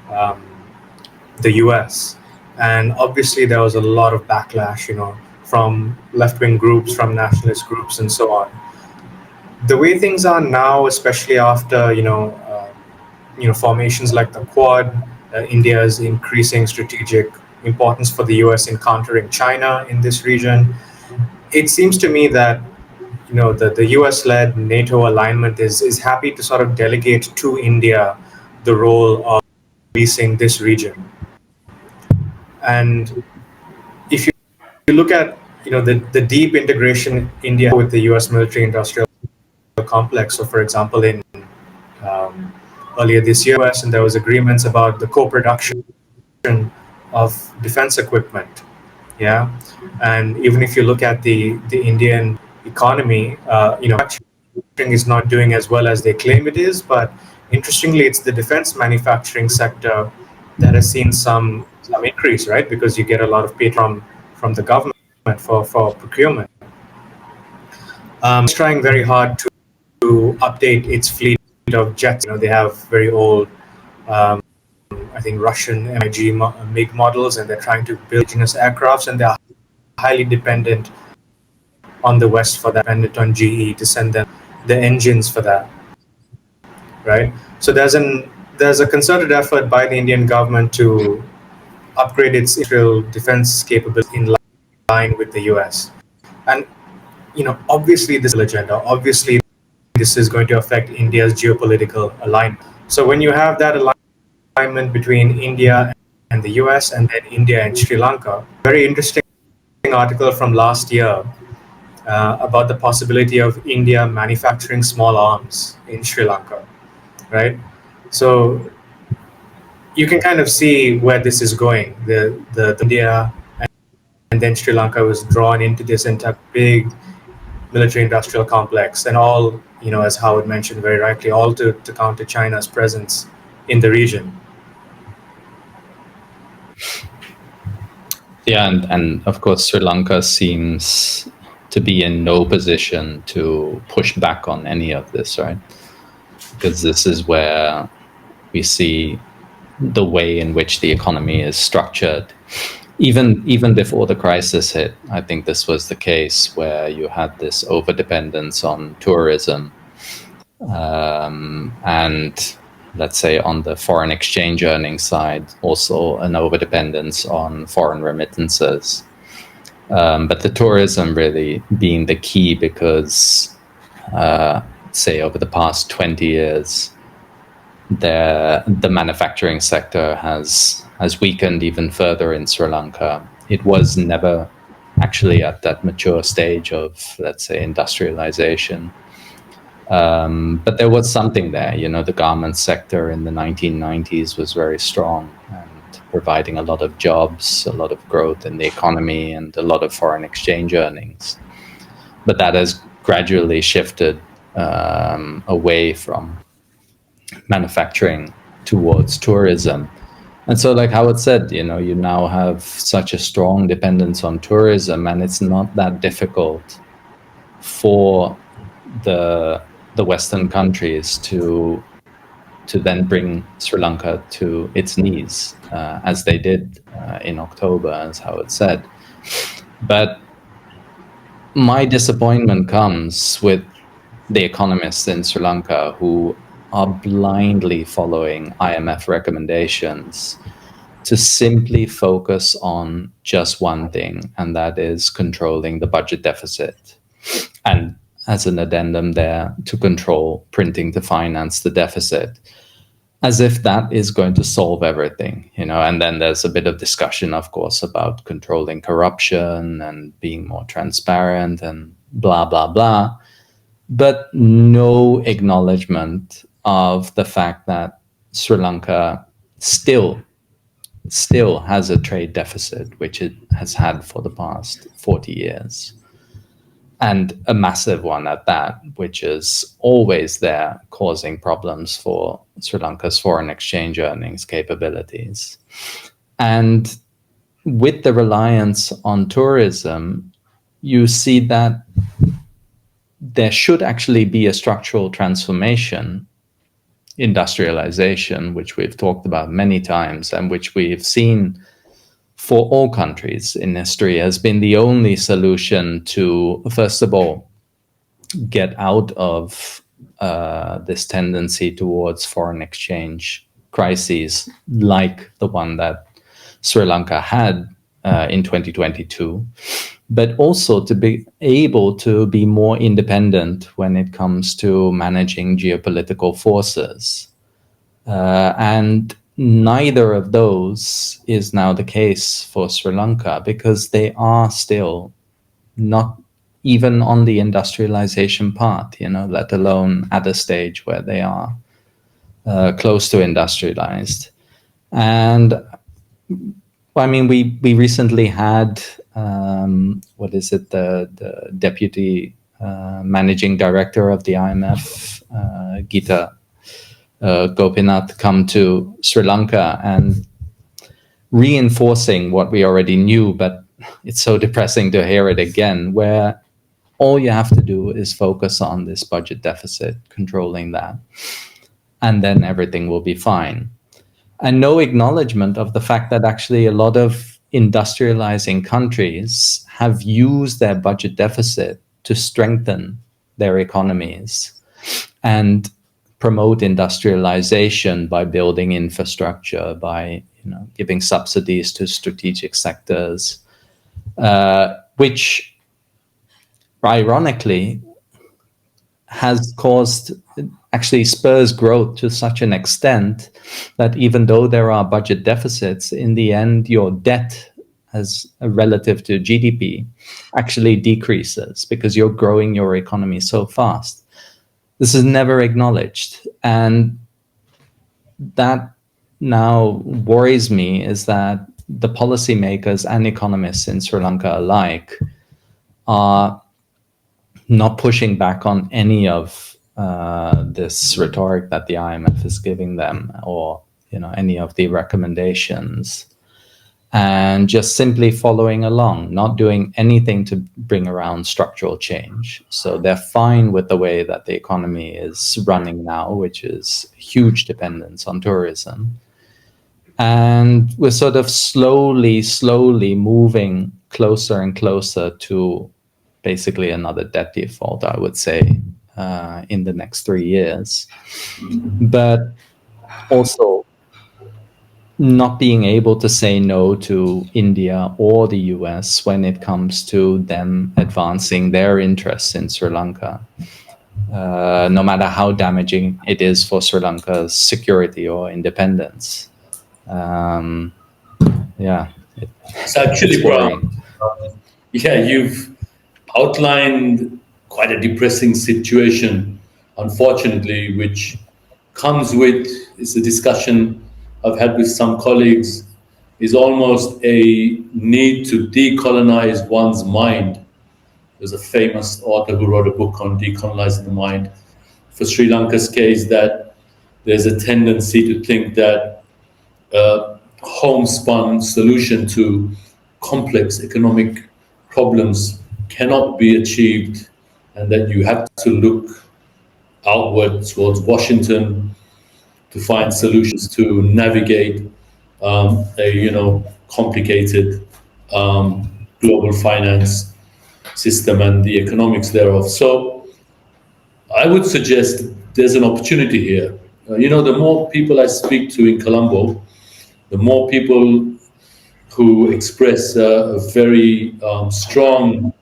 the US. And obviously there was a lot of backlash, from left-wing groups, from nationalist groups, and so on. The way things are now, especially after formations like the Quad, India's increasing strategic importance for the US in countering China in this region, it seems to me that the US-led NATO alignment is happy to sort of delegate to India the role of policing this region. And if you look at the deep integration India with the US military industrial complex, so for example in earlier this year, and there was agreements about the co-production of defense equipment. Yeah, and even if you look at the Indian economy, manufacturing is not doing as well as they claim it is. But interestingly, it's the defense manufacturing sector that has seen some increase, right? Because you get a lot of pay from the government for procurement. It's trying very hard to update its fleet of jets. They have very old, I think, Russian MiG MiG models, and they're trying to build indigenous aircrafts, and they're highly dependent on the West for that, dependent on GE to send them the engines for that, right? So there's a concerted effort by the Indian government to upgrade its industrial defense capability in line with the US. And obviously this agenda, obviously this is going to affect India's geopolitical alignment. So when you have that alignment between India and the US, and then India and Sri Lanka, very interesting article from last year about the possibility of India manufacturing small arms in Sri Lanka, right? So you can kind of see where this is going. The India and then Sri Lanka was drawn into this entire big military-industrial complex, and all, as Howard mentioned very rightly, all to counter China's presence in the region. Yeah, and of course, Sri Lanka seems to be in no position to push back on any of this, right? Because this is where we see the way in which the economy is structured. Even before the crisis hit, I think this was the case, where you had this overdependence on tourism, and let's say on the foreign exchange earnings side, also an overdependence on foreign remittances. But the tourism really being the key, because say over the past 20 years, the manufacturing sector has weakened even further in Sri Lanka. It was never actually at that mature stage of, let's say, industrialization. But there was something there. The garment sector in the 1990s was very strong and providing a lot of jobs, a lot of growth in the economy, and a lot of foreign exchange earnings. But that has gradually shifted away from manufacturing towards tourism. And so, like Howard said, you now have such a strong dependence on tourism, and it's not that difficult for the Western countries to then bring Sri Lanka to its knees, as they did in October, as Howard said. But my disappointment comes with the economists in Sri Lanka who are blindly following IMF recommendations to simply focus on just one thing, and that is controlling the budget deficit. And as an addendum there, to control printing to finance the deficit, as if that is going to solve everything, And then there's a bit of discussion, of course, about controlling corruption and being more transparent and blah, blah, blah. But no acknowledgement of the fact that Sri Lanka still has a trade deficit, which it has had for the past 40 years. And a massive one at that, which is always there, causing problems for Sri Lanka's foreign exchange earnings capabilities. And with the reliance on tourism, you see that there should actually be a structural transformation, industrialization, which we've talked about many times, and which we've seen for all countries in history has been the only solution to, first of all, get out of this tendency towards foreign exchange crises like the one that Sri Lanka had in 2022, but also to be able to be more independent when it comes to managing geopolitical forces. And neither of those is now the case for Sri Lanka, because they are still not even on the industrialization path, let alone at a stage where they are close to industrialized. And I mean, we recently had, the deputy managing director of the IMF, Geeta Gopinath, come to Sri Lanka, and reinforcing what we already knew, but it's so depressing to hear it again, where all you have to do is focus on this budget deficit, controlling that, and then everything will be fine. And no acknowledgement of the fact that actually a lot of industrializing countries have used their budget deficit to strengthen their economies and promote industrialization by building infrastructure, by giving subsidies to strategic sectors, which ironically has caused, actually spurs growth to such an extent that even though there are budget deficits, in the end, your debt as relative to GDP actually decreases because you're growing your economy so fast. This is never acknowledged. And that now worries me, is that the policymakers and economists in Sri Lanka alike are not pushing back on any of this rhetoric that the IMF is giving them, or any of the recommendations, and just simply following along, not doing anything to bring around structural change. So they're fine with the way that the economy is running now, which is huge dependence on tourism. And we're sort of slowly moving closer and closer to basically another debt default, I would say, in the next 3 years. But also not being able to say no to India or the US when it comes to them advancing their interests in Sri Lanka, no matter how damaging it is for Sri Lanka's security or independence. It's actually, Bram, you've outlined quite a depressing situation, unfortunately, which comes with, it's a discussion I've had with some colleagues, is almost a need to decolonize one's mind. There's a famous author who wrote a book on decolonizing the mind. For Sri Lanka's case, that there's a tendency to think that a homespun solution to complex economic problems cannot be achieved, and that you have to look outward towards Washington to find solutions to navigate a complicated global finance system and the economics thereof. So I would suggest there's an opportunity here. The more people I speak to in Colombo, the more people who express a very strong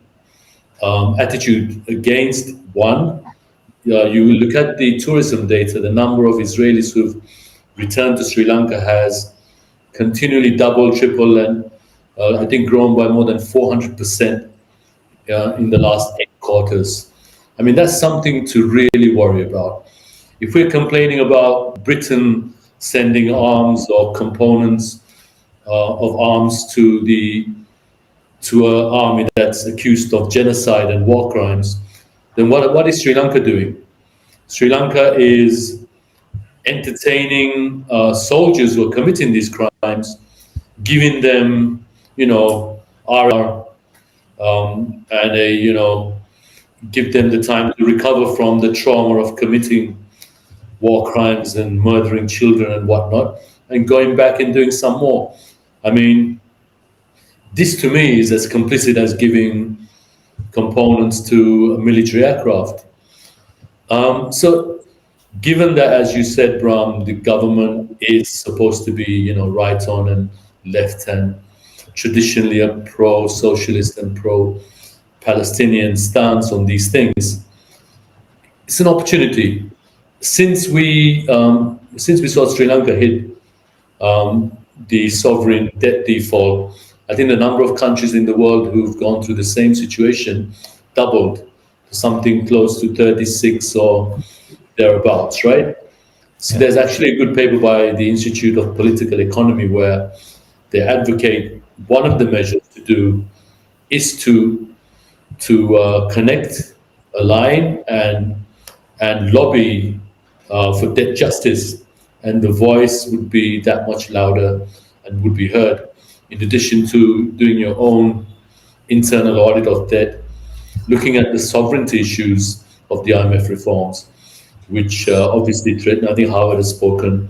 attitude against one. You look at the tourism data, the number of Israelis who've returned to Sri Lanka has continually doubled, tripled, and I think grown by more than 400% in the last 8 quarters. I mean, that's something to really worry about. If we're complaining about Britain sending arms or components of arms to an army that's accused of genocide and war crimes, then what is Sri Lanka doing? Sri Lanka is entertaining soldiers who are committing these crimes, giving them, RR, and give them the time to recover from the trauma of committing war crimes and murdering children and whatnot, and going back and doing some more. I mean, this to me is as complicit as giving components to a military aircraft. So given that, as you said, Bram, the government is supposed to be, right on and left, and traditionally a pro-socialist and pro-Palestinian stance on these things, it's an opportunity. Since we saw Sri Lanka hit the sovereign debt default, I think the number of countries in the world who've gone through the same situation doubled to something close to 36 or thereabouts, right? So there's actually a good paper by the Institute of Political Economy where they advocate one of the measures to do is to connect, align, and lobby for debt justice, and the voice would be that much louder and would be heard. In addition to doing your own internal audit of debt, looking at the sovereignty issues of the IMF reforms, which obviously threaten. I think Howard has spoken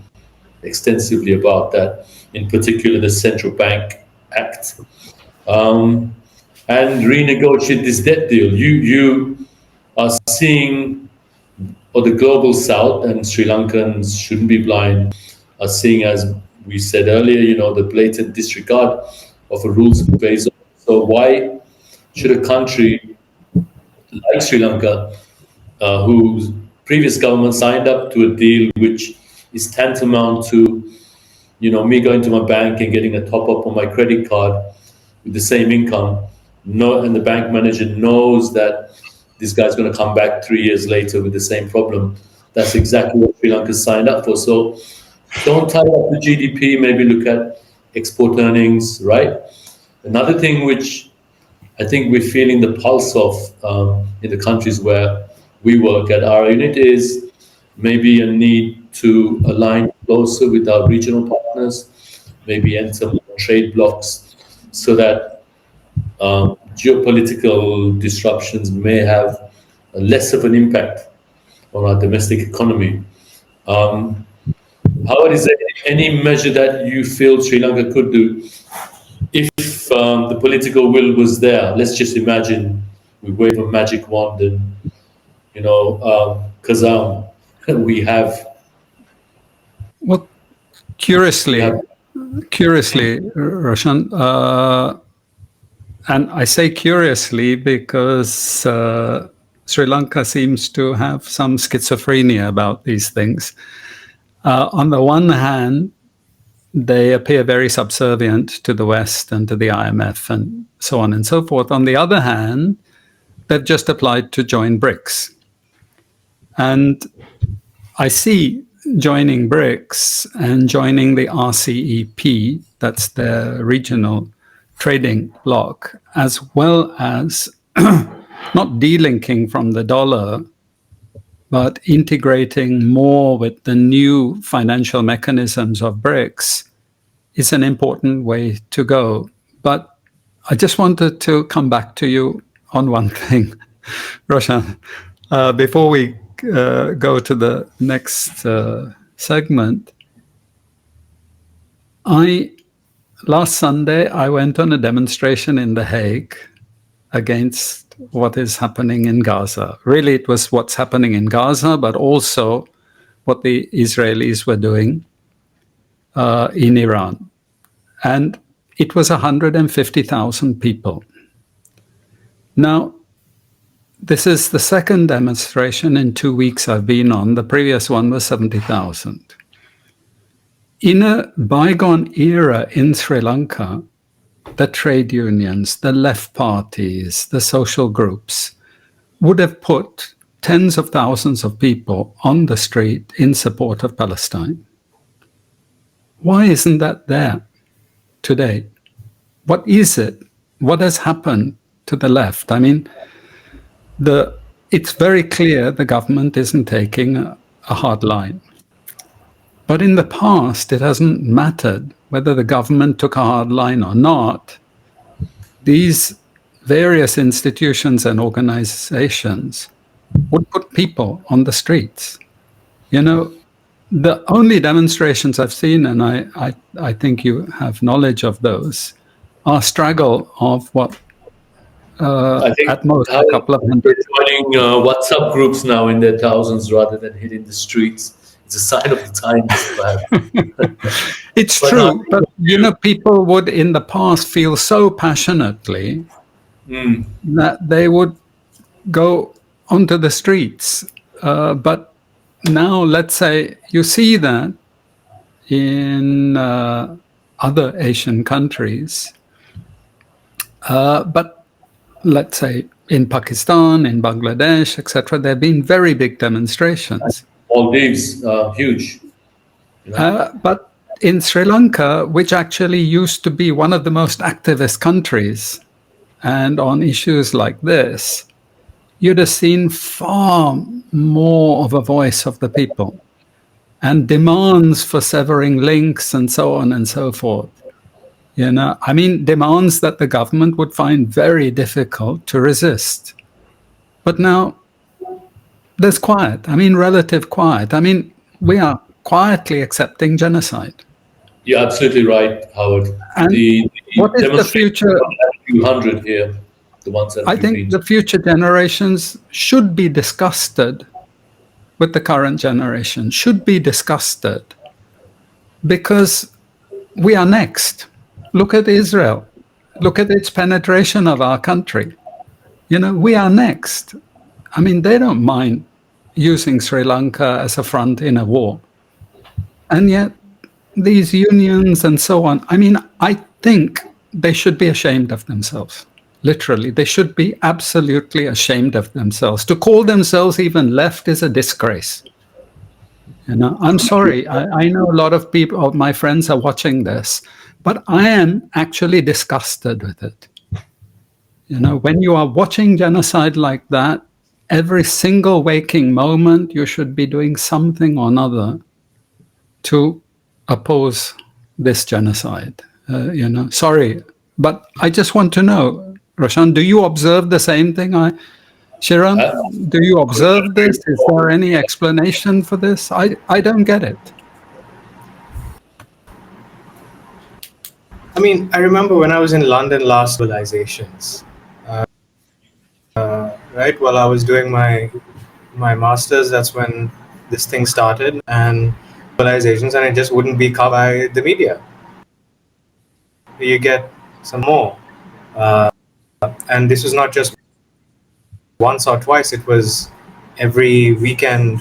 extensively about that, in particular the Central Bank Act, and renegotiate this debt deal. You are seeing, or the global South, and Sri Lankans shouldn't be blind, are seeing, as we said earlier, the blatant disregard of a rules-based. So why should a country like Sri Lanka, whose previous government signed up to a deal which is tantamount to, me going to my bank and getting a top up on my credit card with the same income, and the bank manager knows that this guy's going to come back 3 years later with the same problem. That's exactly what Sri Lanka signed up for. So don't tie up the GDP, maybe look at export earnings, right? Another thing which I think we're feeling the pulse of in the countries where we work at our unit is maybe a need to align closer with our regional partners, maybe enter more trade blocks, so that geopolitical disruptions may have less of an impact on our domestic economy. Howard, is there any measure that you feel Sri Lanka could do if the political will was there? Let's just imagine we wave a magic wand and, Kazam, we have. Well, curiously, Roshan, and I say curiously because Sri Lanka seems to have some schizophrenia about these things. On the one hand, they appear very subservient to the West and to the IMF and so on and so forth. On the other hand, they've just applied to join BRICS. And I see joining BRICS and joining the RCEP, that's their regional trading bloc, as well as not delinking from the dollar, but integrating more with the new financial mechanisms of BRICS is an important way to go. But I just wanted to come back to you on one thing, Roshan, before we go to the next segment. Last Sunday, I went on a demonstration in The Hague against what is happening in Gaza. Really, it was what's happening in Gaza, but also what the Israelis were doing in Iran. And it was 150,000 people. Now, this is the second demonstration in 2 weeks I've been on. The previous one was 70,000. In a bygone era in Sri Lanka, the trade unions, the left parties, the social groups would have put tens of thousands of people on the street in support of Palestine. Why isn't that there today? What is it? What has happened to the left? I mean, it's very clear the government isn't taking a hard line. But in the past, it hasn't mattered whether the government took a hard line or not. These various institutions and organizations would put people on the streets. The only demonstrations I've seen, and I think you have knowledge of those, are straggle of what, I think at most, a couple of hundred. Joining WhatsApp groups now in their thousands rather than hitting the streets. It's a sign of the times, perhaps. It's true, but people would in the past feel so passionately that they would go onto the streets. But now, let's say you see that in other Asian countries, but let's say in Pakistan, in Bangladesh, etc., there have been very big demonstrations. Maldives, huge. But in Sri Lanka, which actually used to be one of the most activist countries, and on issues like this, you'd have seen far more of a voice of the people and demands for severing links and so on and so forth. I mean, demands that the government would find very difficult to resist. But now there's quiet. I mean, relative quiet. I mean, we are quietly accepting genocide. You're absolutely right, Howard. And what is the future? 200 here, the ones that I think the future generations should be disgusted with the current generation, should be disgusted, because we are next. Look at Israel. Look at its penetration of our country. We are next. I mean, they don't mind using Sri Lanka as a front in a war. And yet, these unions and so on, I mean, I think they should be ashamed of themselves. Literally, they should be absolutely ashamed of themselves. To call themselves even left is a disgrace. I'm sorry. I know a lot of people, my friends are watching this, but I am actually disgusted with it. When you are watching genocide like that, every single waking moment, you should be doing something or another to oppose this genocide. Sorry, but I just want to know, Roshan, do you observe the same thing? Shiran, do you observe this? Is there any explanation for this? I don't get it. I mean, I remember when I was in London last, civilizations, right? While I was doing my master's, that's when this thing started, and civilizations, and it just wouldn't be covered by the media. You get some more, and this was not just once or twice; it was every weekend,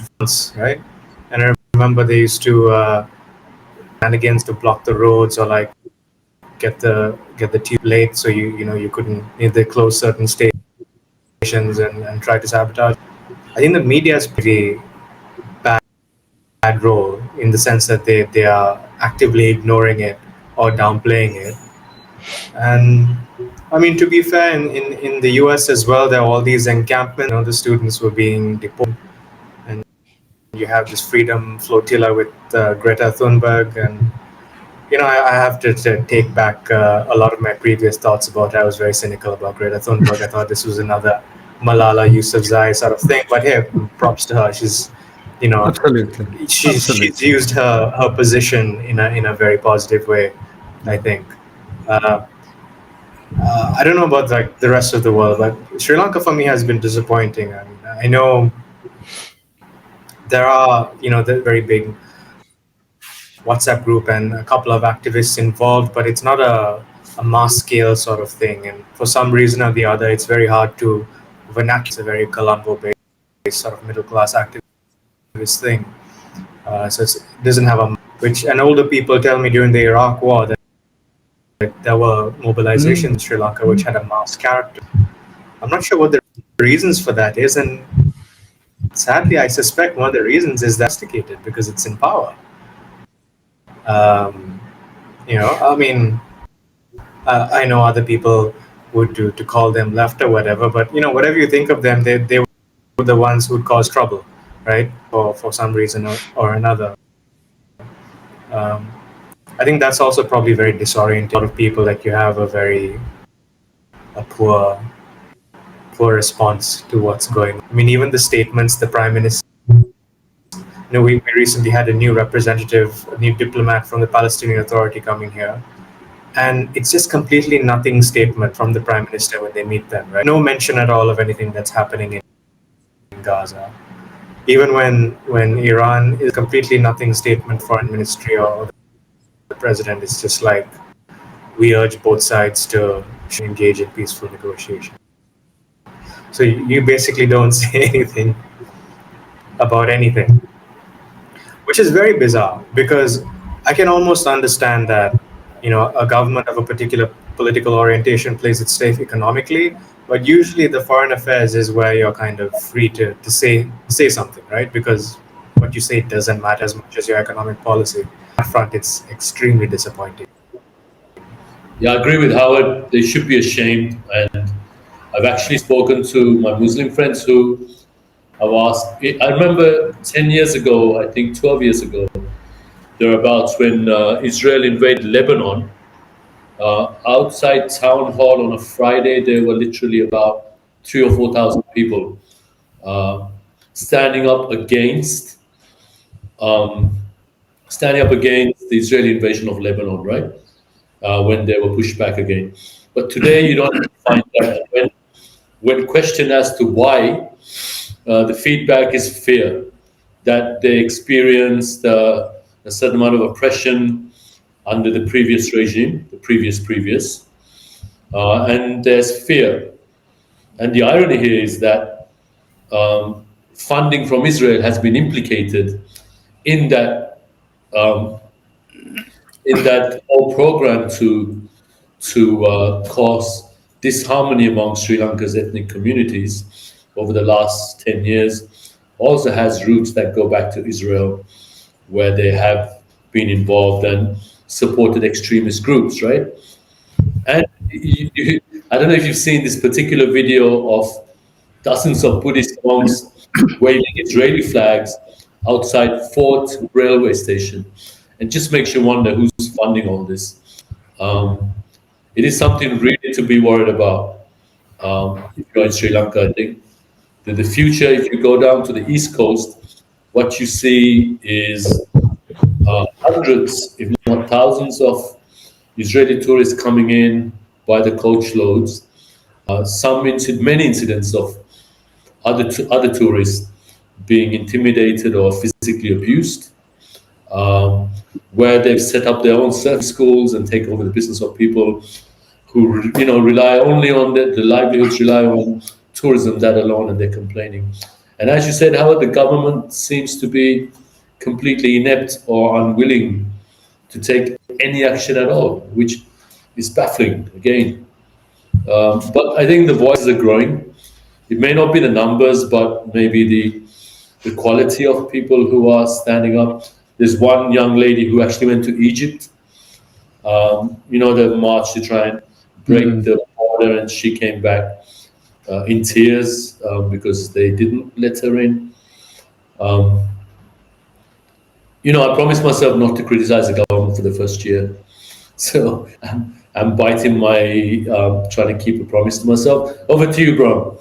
right? And I remember they used to shenanigans to block the roads, or like get the tube late, so you couldn't. They close certain stations and try to sabotage. I think the media is pretty bad role in the sense that they are actively ignoring it or downplaying it. And I mean, to be fair, in the US as well, there are all these encampments. The students were being deported, and you have this freedom flotilla with Greta Thunberg. And I have to take back a lot of my previous thoughts about it. I was very cynical about Greta Thunberg. I thought this was another Malala Yousafzai sort of thing. But hey, props to her. She's Absolutely. She's used her position in a very positive way, I think. I don't know about like the rest of the world, but Sri Lanka for me has been disappointing. I mean, I know there are the very big WhatsApp group and a couple of activists involved, but it's not a mass scale sort of thing. And for some reason or the other, it's very hard to vernacular. It's a very Colombo-based sort of middle class activist thing. So it doesn't have and older people tell me during the Iraq War that there were mobilizations in Sri Lanka which had a mass character. I'm not sure what the reasons for that is, and sadly, I suspect one of the reasons is that's investigated because it's in power. I mean, I know other people would do to call them left or whatever, but whatever you think of them, they were the ones who'd cause trouble, right? For some reason or another. I think that's also probably very disorienting. A lot of people, like, you have a poor response to what's going on. I mean, even the statements the Prime Minister, we recently had a new representative, a new diplomat from the Palestinian Authority coming here, and it's just completely nothing statement from the Prime Minister when they meet them, right? No mention at all of anything that's happening in Gaza. Even when Iran is completely nothing statement, foreign ministry or the president is just like, we urge both sides to engage in peaceful negotiation. So you basically don't say anything about anything, which is very bizarre, because I can almost understand that a government of a particular political orientation plays it safe economically, but usually the foreign affairs is where you're kind of free to say something, right? Because what you say doesn't matter as much as your economic policy. On that front, it's extremely disappointing. Yeah, I agree with Howard. They should be ashamed. And I've actually spoken to my Muslim friends who have asked. I remember 10 years ago, I think 12 years ago, thereabouts, when Israel invaded Lebanon. Outside town hall on a Friday, there were literally about 3 or 4 thousand people standing up against um, the Israeli invasion of Lebanon, right? When they were pushed back again. But today you don't find that. When questioned as to why, the feedback is fear that they experienced a certain amount of oppression under the previous regime, the previous, and there's fear. And the irony here is that funding from Israel has been implicated in that um, whole program to cause disharmony among Sri Lanka's ethnic communities over the last 10 years. Also has roots that go back to Israel, where they have been involved and supported extremist groups, right? And I don't know if you've seen this particular video of dozens of Buddhist monks waving Israeli flags outside Fort railway station. And just makes you wonder who's funding all this. It is something really to be worried about if you're in Sri Lanka. I think that the future, if you go down to the East Coast, what you see is hundreds, if not thousands, of Israeli tourists coming in by the coach loads. Many incidents of other tourists being intimidated or physically abused, where they've set up their own surf schools and take over the business of people who rely only on the livelihoods, rely on tourism, that alone, and they're complaining. And as you said, Howard, the government seems to be completely inept or unwilling to take any action at all, which is baffling again. But I think the voices are growing. It may not be the numbers, but maybe the quality of people who are standing up. There's one young lady who actually went to Egypt, the march to try and break the border, and she came back in tears because they didn't let her in. I promised myself not to criticize the government for the first year. So I'm biting my, trying to keep a promise to myself. Over to you, Bram.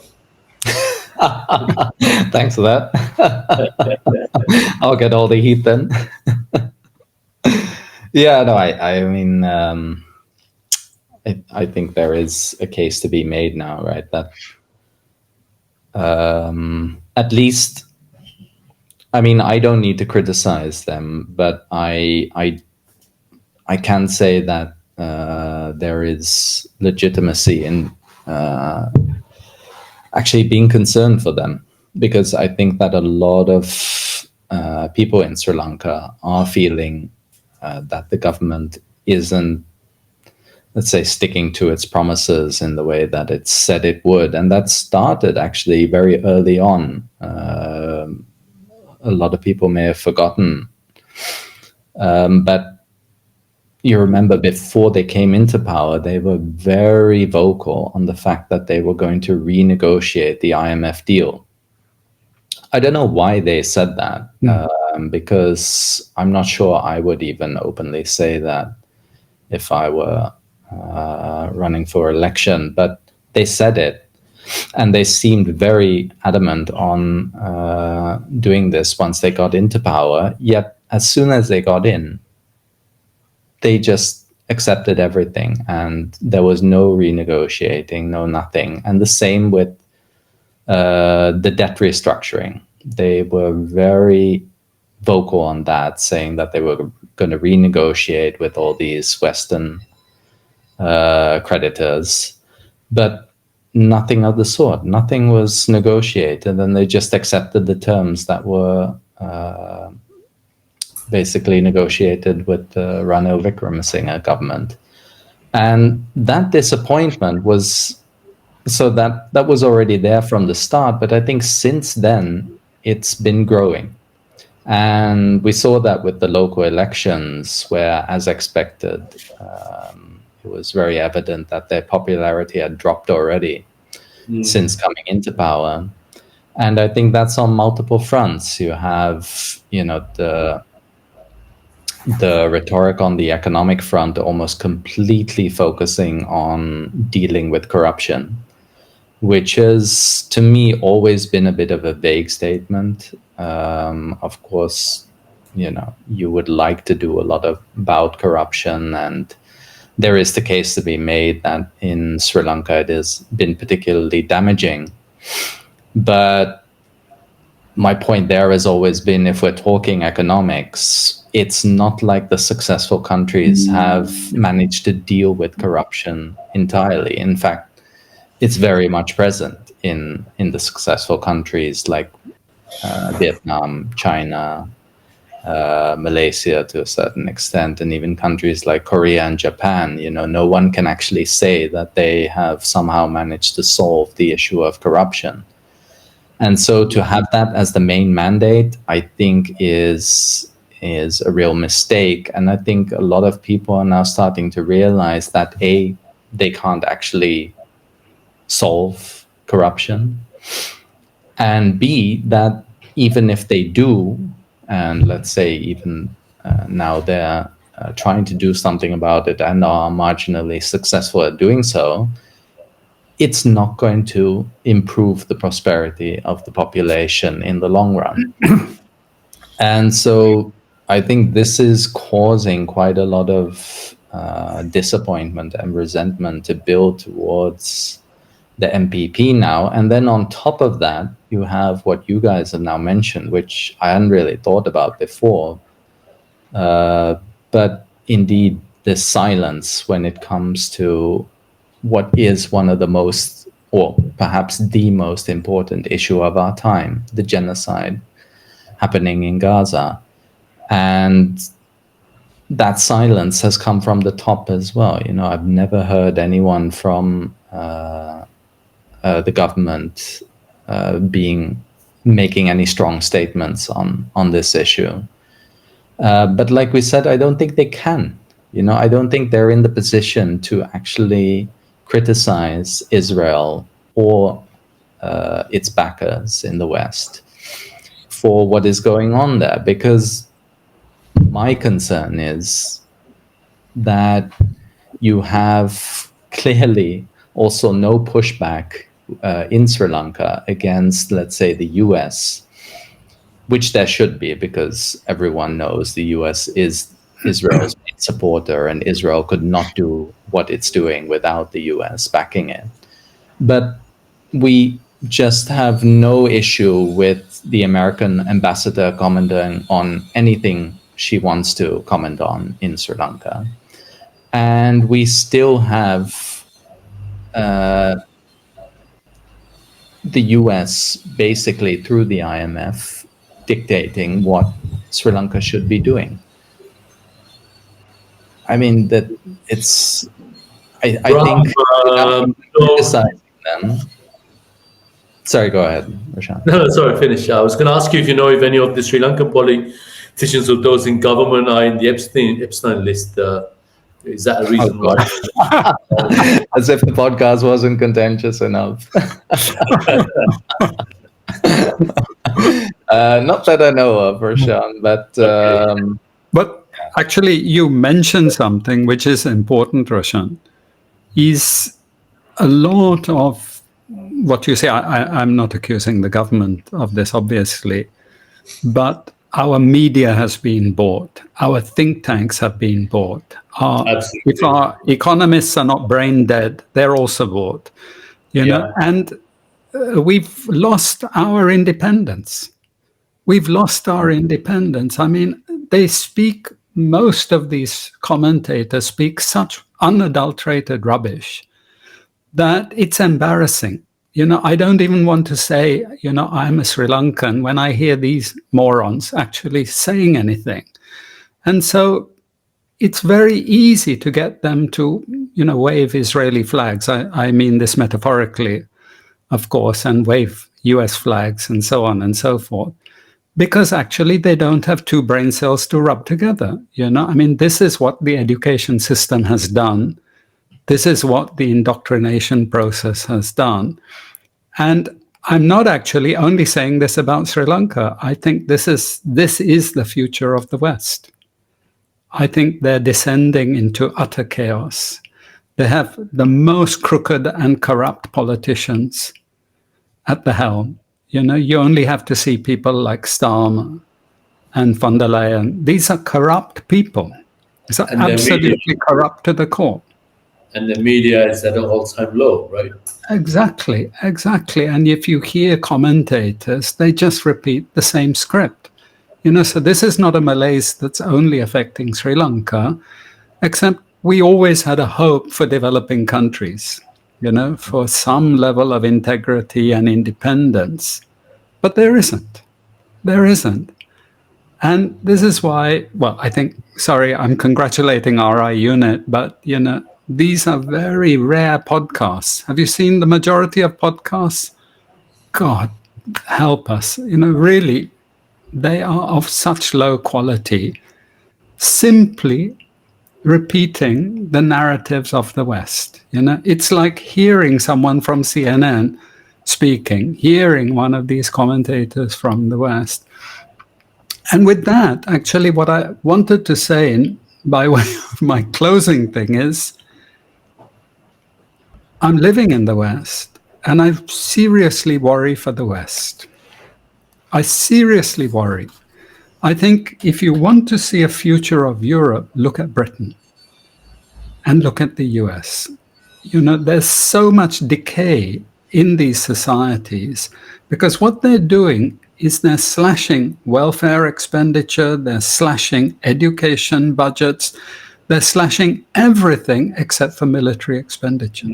Thanks for that. I'll get all the heat then. Yeah, no, I mean, I think there is a case to be made now, right? That at least, I mean, I don't need to criticize them, but I can say that there is legitimacy in actually being concerned for them, because I think that a lot of people in Sri Lanka are feeling that the government isn't, let's say, sticking to its promises in the way that it said it would. And that started actually very early on. A lot of people may have forgotten. But you remember before they came into power, they were very vocal on the fact that they were going to renegotiate the IMF deal. I don't know why they said that, because I'm not sure I would even openly say that if I were running for election, but they said it, and they seemed very adamant on doing this once they got into power. Yet as soon as they got in, they just accepted everything, and there was no renegotiating, no nothing. And the same with the debt restructuring. They were very vocal on that, saying that they were going to renegotiate with all these Western creditors, but nothing of the sort. Nothing was negotiated, and they just accepted the terms that were basically negotiated with the Ranil Wickremesinghe government. And that disappointment was, so that was already there from the start, but I think since then it's been growing. And we saw that with the local elections, where, as expected, it was very evident that their popularity had dropped already since coming into power. And I think that's on multiple fronts. You have, the rhetoric on the economic front almost completely focusing on dealing with corruption, which has, to me, always been a bit of a vague statement. Of course, you would like to do a lot about corruption, and there is the case to be made that in Sri Lanka it has been particularly damaging. But my point there has always been, if we're talking economics, it's not like the successful countries have managed to deal with corruption entirely. In fact, it's very much present in the successful countries like Vietnam, China, Malaysia to a certain extent, and even countries like Korea and Japan. No one can actually say that they have somehow managed to solve the issue of corruption. And so to have that as the main mandate, I think is a real mistake. And I think a lot of people are now starting to realize that A, they can't actually solve corruption, and B, that even if they do, and let's say even now they're trying to do something about it and are marginally successful at doing so, it's not going to improve the prosperity of the population in the long run. And so I think this is causing quite a lot of disappointment and resentment to build towards the MPP now. And then on top of that, you have what you guys have now mentioned, which I hadn't really thought about before. But indeed, this silence when it comes to what is one of the most, or perhaps the most important issue of our time, the genocide happening in Gaza. And that silence has come from the top as well. I've never heard anyone from the government making any strong statements on this issue. But like we said, I don't think they can. I don't think they're in the position to actually criticize Israel or its backers in the West for what is going on there, because my concern is that you have clearly also no pushback in Sri Lanka against, let's say, the US, which there should be, because everyone knows the US is Israel's main supporter, and Israel could not do what it's doing without the US backing it. But we just have no issue with the American ambassador commenting on anything she wants to comment on in Sri Lanka. And we still have the US basically through the IMF dictating what Sri Lanka should be doing. I mean, that it's, I think criticizing them. Sorry, go ahead, Roshan. No, sorry, finish. I was going to ask you if you know if any of the Sri Lankan politicians or those in government are in the Epstein list. Is that a reason why? As if the podcast wasn't contentious enough. Not that I know of, Roshan, but... But actually, you mentioned something which is important, Roshan, is a lot of what you say. I'm not accusing the government of this, obviously, but our media has been bought. Our think tanks have been bought. If our economists are not brain dead, they're also bought. You know, and we've lost our independence. We've lost our independence. I mean, most of these commentators speak such unadulterated rubbish that it's embarrassing. I don't even want to say, I'm a Sri Lankan when I hear these morons actually saying anything. And so it's very easy to get them to, wave Israeli flags. I mean this metaphorically, of course, and wave US flags and so on and so forth. because actually they don't have two brain cells to rub together. I mean, this is what the education system has done. This is what the indoctrination process has done. And I'm not actually only saying this about Sri Lanka. I think this is the future of the West. I think they're descending into utter chaos. They have the most crooked and corrupt politicians at the helm. You only have to see people like Starmer and von der Leyen. These are corrupt people. These are absolutely corrupt to the core. And the media is at an all-time low, right? Exactly. And if you hear commentators, they just repeat the same script. So this is not a malaise that's only affecting Sri Lanka, except we always had a hope for developing countries, for some level of integrity and independence. But there isn't. And this is why, I'm congratulating RI Unit, but, these are very rare podcasts. Have you seen the majority of podcasts? God, help us. Really, they are of such low quality, simply repeating the narratives of the West. It's like hearing someone from CNN speaking, hearing one of these commentators from the West. And with that, actually, what I wanted to say by way of my closing thing is, I'm living in the West, and I seriously worry for the West. I seriously worry. I think if you want to see a future of Europe, look at Britain and look at the US. There's so much decay in these societies because what they're doing is they're slashing welfare expenditure, they're slashing education budgets, they're slashing everything except for military expenditure.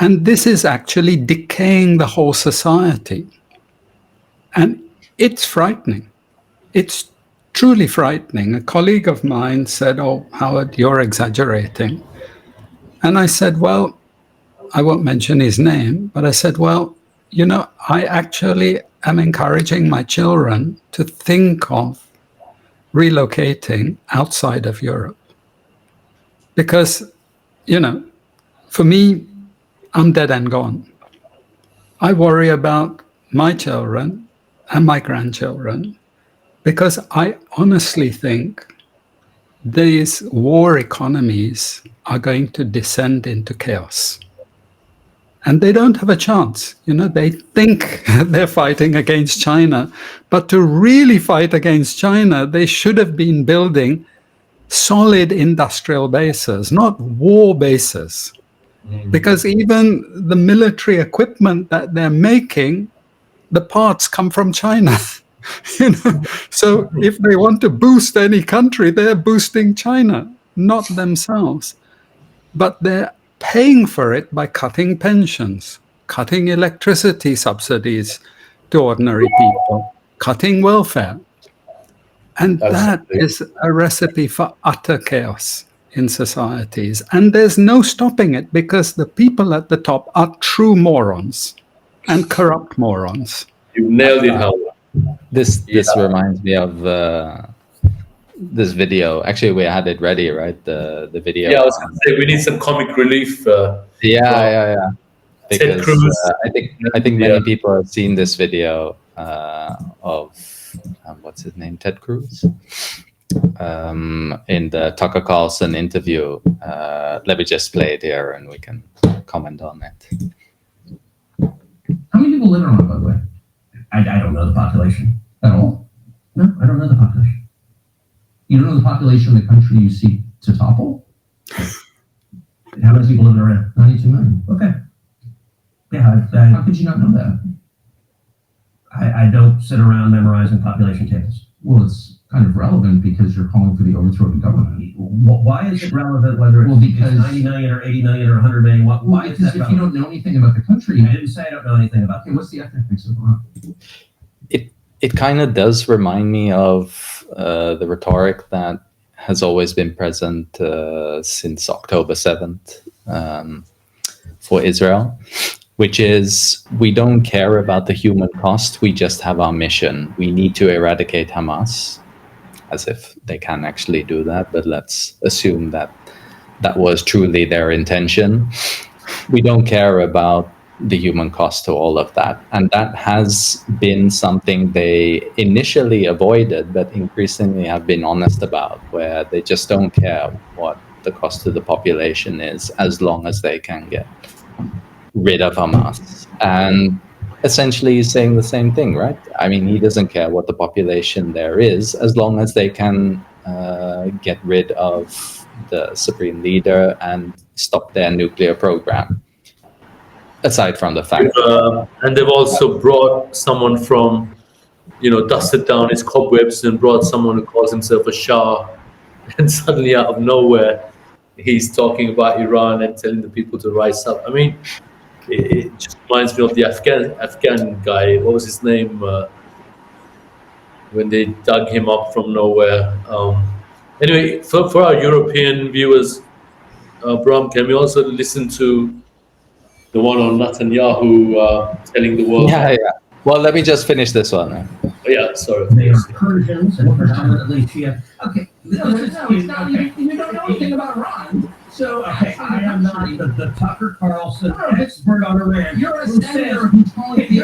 And this is actually decaying the whole society. And it's frightening. It's truly frightening. A colleague of mine said, "Oh, Howard, you're exaggerating." And I said, well, I won't mention his name, but I said, well, I actually am encouraging my children to think of relocating outside of Europe. Because, for me, I'm dead and gone. I worry about my children and my grandchildren because I honestly think these war economies are going to descend into chaos. And they don't have a chance. They think they're fighting against China. But to really fight against China, they should have been building solid industrial bases, not war bases. Because even the military equipment that they're making, the parts come from China. So if they want to boost any country, they're boosting China, not themselves. But they're paying for it by cutting pensions, cutting electricity subsidies to ordinary people, cutting welfare. And that is a recipe for utter chaos in societies. And there's no stopping it because the people at the top are true morons and corrupt morons. You nailed it, Howard. This reminds me of this video. Actually, we had it ready, right? The video. Yeah, I was going to say we need some comic relief. Yeah. Because Ted Cruz. I think many people have seen this video of what's his name, Ted Cruz, in the Tucker Carlson interview. Let me just play it here, and we can comment on it. How many people live in Iran, by the way? I don't know the population at all. No, I don't know the population. You don't know the population of the country you seek to topple? How many people live in Iran? 92 million. Okay. Yeah, how could you not know that? I don't sit around memorizing population tables. Well, it's kind of relevant because you're calling for the overthrow of the government. Why is it relevant whether it's because 90 million or 80 million or 100 million? Why is that relevant? If you don't know anything about the country... I didn't say I don't know anything about it. What's the ethnic mix of Iran? It kind of does remind me of the rhetoric that has always been present since October 7th for Israel. which is we don't care about the human cost. We just have our mission. We need to eradicate Hamas, as if they can actually do that. But let's assume that that was truly their intention. We don't care about the human cost to all of that. And that has been something they initially avoided, but increasingly have been honest about, where they just don't care what the cost to the population is as long as they can get rid of Hamas. And essentially he's saying the same thing, right? I mean, he doesn't care what the population there is as long as they can get rid of the supreme leader and stop their nuclear program. Aside from the fact, and they've also brought someone from, dusted down his cobwebs and brought someone who calls himself a Shah, and suddenly out of nowhere, he's talking about Iran and telling the people to rise up. I mean, it just reminds me of the Afghan guy. What was his name? When they dug him up from nowhere. Anyway, for our European viewers, Bram, can we also listen to the one on Netanyahu telling the world? Yeah. Well, let me just finish this one. Oh, yeah, sorry. They are Persians and predominantly Shia. Okay. You don't know anything about Iran. So, I am not the Tucker Carlson expert on Iran. You're a senator who's calling the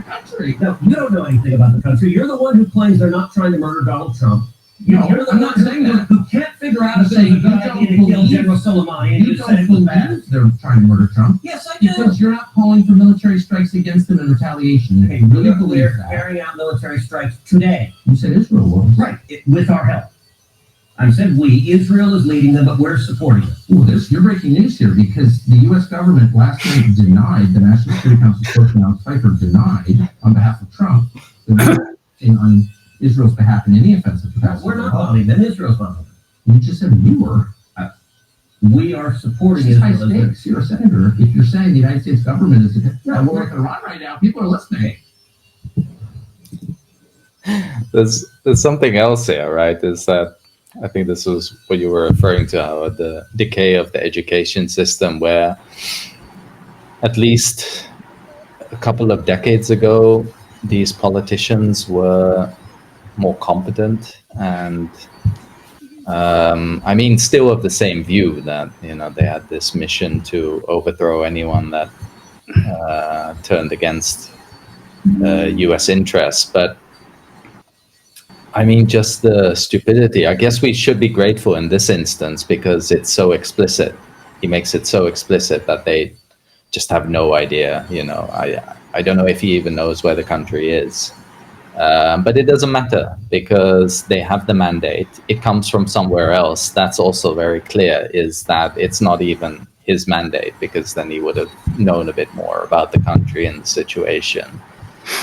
country. No, you don't know anything about the country. You're the one who claims they're not trying to murder Donald Trump. You're the one who can't figure out if they good idea to kill General Soleimani. And you said it was bad. They're trying to murder Trump. Yes, I do. Because you're not calling for military strikes against them in retaliation. Okay, really believe that. Carrying out military strikes today. You said Israel was. Right, with our help. I said we. Israel is leading them, but we're supporting them. Well, you're breaking news here because the U.S. government last night denied, the National Security Council spokesman Pfeiffer denied on behalf of Trump, on Israel's behalf in any offensive capacity. We're not voting them. Israel's voting. You just said we were. We are supporting Israel. You're a senator. If you're saying the United States government is we're with Iran right now, people are listening. There's something else here, right? Is that I think this was what you were referring to, Howard, the decay of the education system, where at least a couple of decades ago, these politicians were more competent and still of the same view that they had this mission to overthrow anyone that turned against U.S. interests. But just the stupidity. I guess we should be grateful in this instance because it's so explicit. He makes it so explicit that they just have no idea. I don't know if he even knows where the country is. But it doesn't matter because they have the mandate. It comes from somewhere else. That's also very clear, is that it's not even his mandate, because then he would have known a bit more about the country and the situation.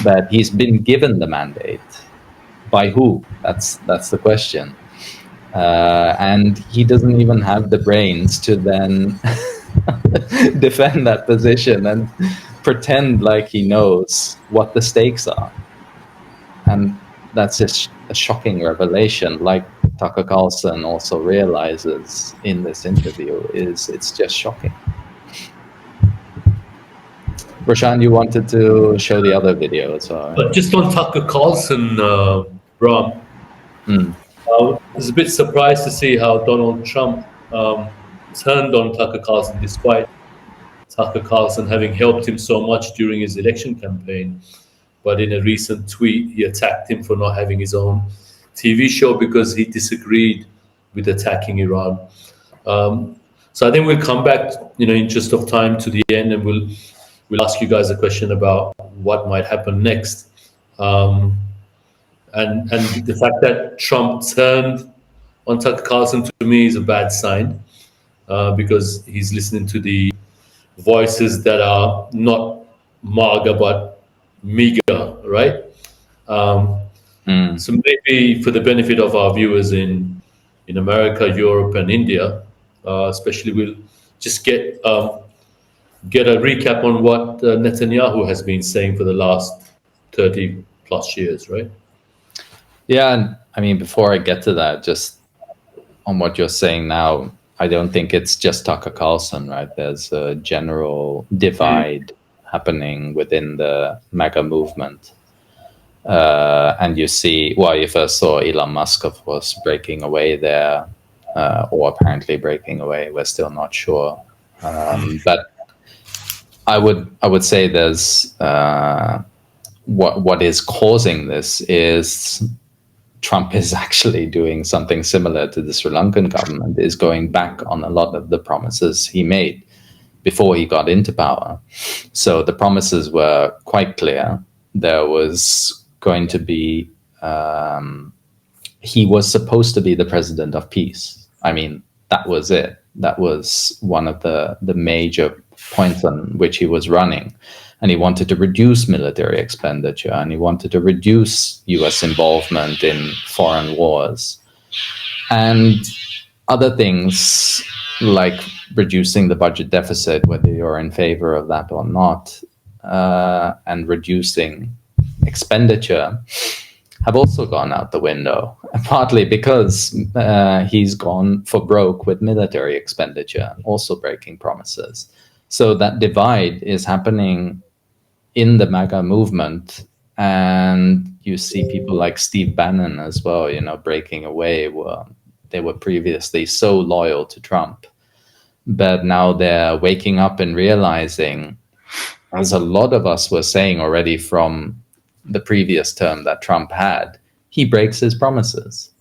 But he's been given the mandate. By who? That's the question. And he doesn't even have the brains to then defend that position and pretend like he knows what the stakes are. And that's a shocking revelation, like Tucker Carlson also realizes in this interview, it's just shocking. Roshan, you wanted to show the other video as well. But just on Tucker Carlson, Bram, I was a bit surprised to see how Donald Trump turned on Tucker Carlson, despite Tucker Carlson having helped him so much during his election campaign. But in a recent tweet, he attacked him for not having his own TV show because he disagreed with attacking Iran. So I think we'll come back, in interest of time, to the end, and we'll ask you guys a question about what might happen next. And the fact that Trump turned on Tucker Carlson, to me, is a bad sign, because he's listening to the voices that are not MAGA but MEGA, right? So maybe for the benefit of our viewers in America, Europe, and India, especially, we'll just get a recap on what Netanyahu has been saying for the last 30 plus years, right? Yeah, and before I get to that, just on what you're saying now, I don't think it's just Tucker Carlson, right? There's a general divide happening within the MAGA movement. And you see, well, you first saw Elon Musk, of course, breaking away there, or apparently breaking away. We're still not sure. But I would say there's what is causing this is Trump is actually doing something similar to the Sri Lankan government, is going back on a lot of the promises he made before he got into power. So the promises were quite clear. There was going to be, he was supposed to be the president of peace. I mean, that was it. That was one of the major points on which he was running. And he wanted to reduce military expenditure, and he wanted to reduce US involvement in foreign wars. And other things like reducing the budget deficit, whether you're in favor of that or not, and reducing expenditure, have also gone out the window, partly because he's gone for broke with military expenditure, also breaking promises. So that divide is happening in the MAGA movement, and you see people like Steve Bannon as well, breaking away. They were previously so loyal to Trump, but now they're waking up and realizing, as a lot of us were saying already from the previous term that Trump had, he breaks his promises.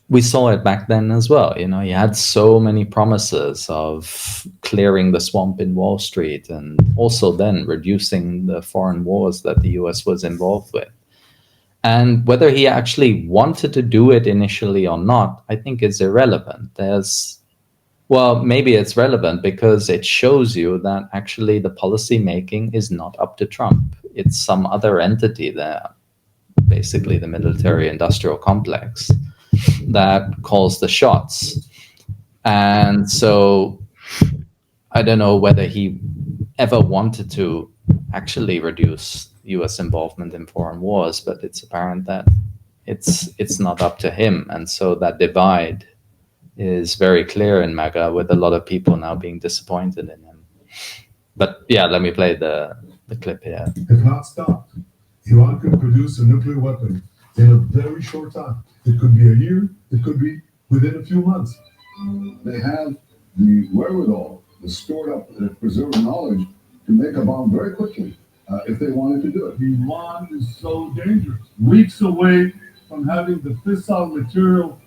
We saw it back then as well. He had so many promises of clearing the swamp in Wall Street, and also then reducing the foreign wars that the US was involved with. And whether he actually wanted to do it initially or not, I think is irrelevant. Maybe it's relevant because it shows you that actually the policy making is not up to Trump. It's some other entity there, basically the military industrial complex, that calls the shots. And so I don't know whether he ever wanted to actually reduce US involvement in foreign wars, but it's apparent that it's not up to him. And so that divide is very clear in MAGA, with a lot of people now being disappointed in him. But yeah, let me play the clip here. If not stopped, Iran could produce a nuclear weapon in a very short time. It could be a year, it could be within a few months. They have the wherewithal, the stored up, the preserved knowledge to make a bomb very quickly if they wanted to do it. Iran is so dangerous. Weeks away from having the fissile material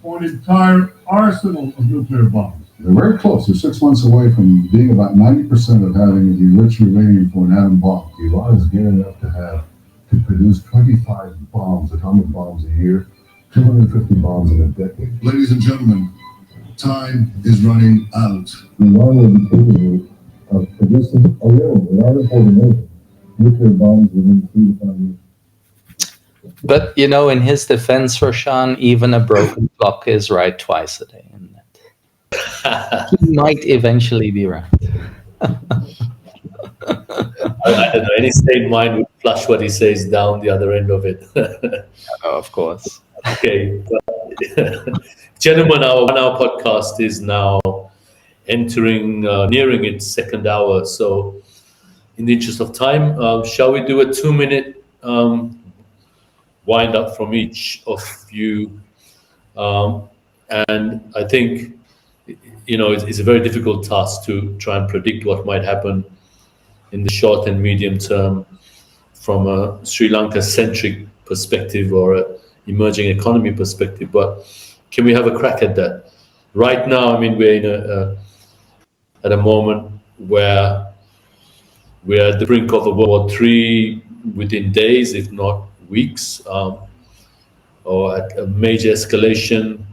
for an entire arsenal of nuclear bombs. They're very close. They're 6 months away from being about 90% of having the enriched uranium for an atom bomb. Iran is gearing up to produce 25 bombs, atomic bombs a year, 250 bombs in a decade. Ladies and gentlemen, time is running out. Iran will be capable of producing alone, without importing nuclear bombs within 3 to 5 years. But, in his defense, Roshan, even a broken clock is right twice a day, isn't it? He might eventually be right. I don't know. Any sane mind would flush what he says down the other end of it. Oh, of course. Okay. Gentlemen, our 1 hour podcast is now nearing its second hour. So in the interest of time, shall we do a 2-minute wind up from each of you? And I think, it's a very difficult task to try and predict what might happen in the short and medium term from a Sri Lanka-centric perspective or an emerging economy perspective. But can we have a crack at that? Right now, we're at a moment where we're at the brink of a World War III within days, if not weeks, or at a major escalation,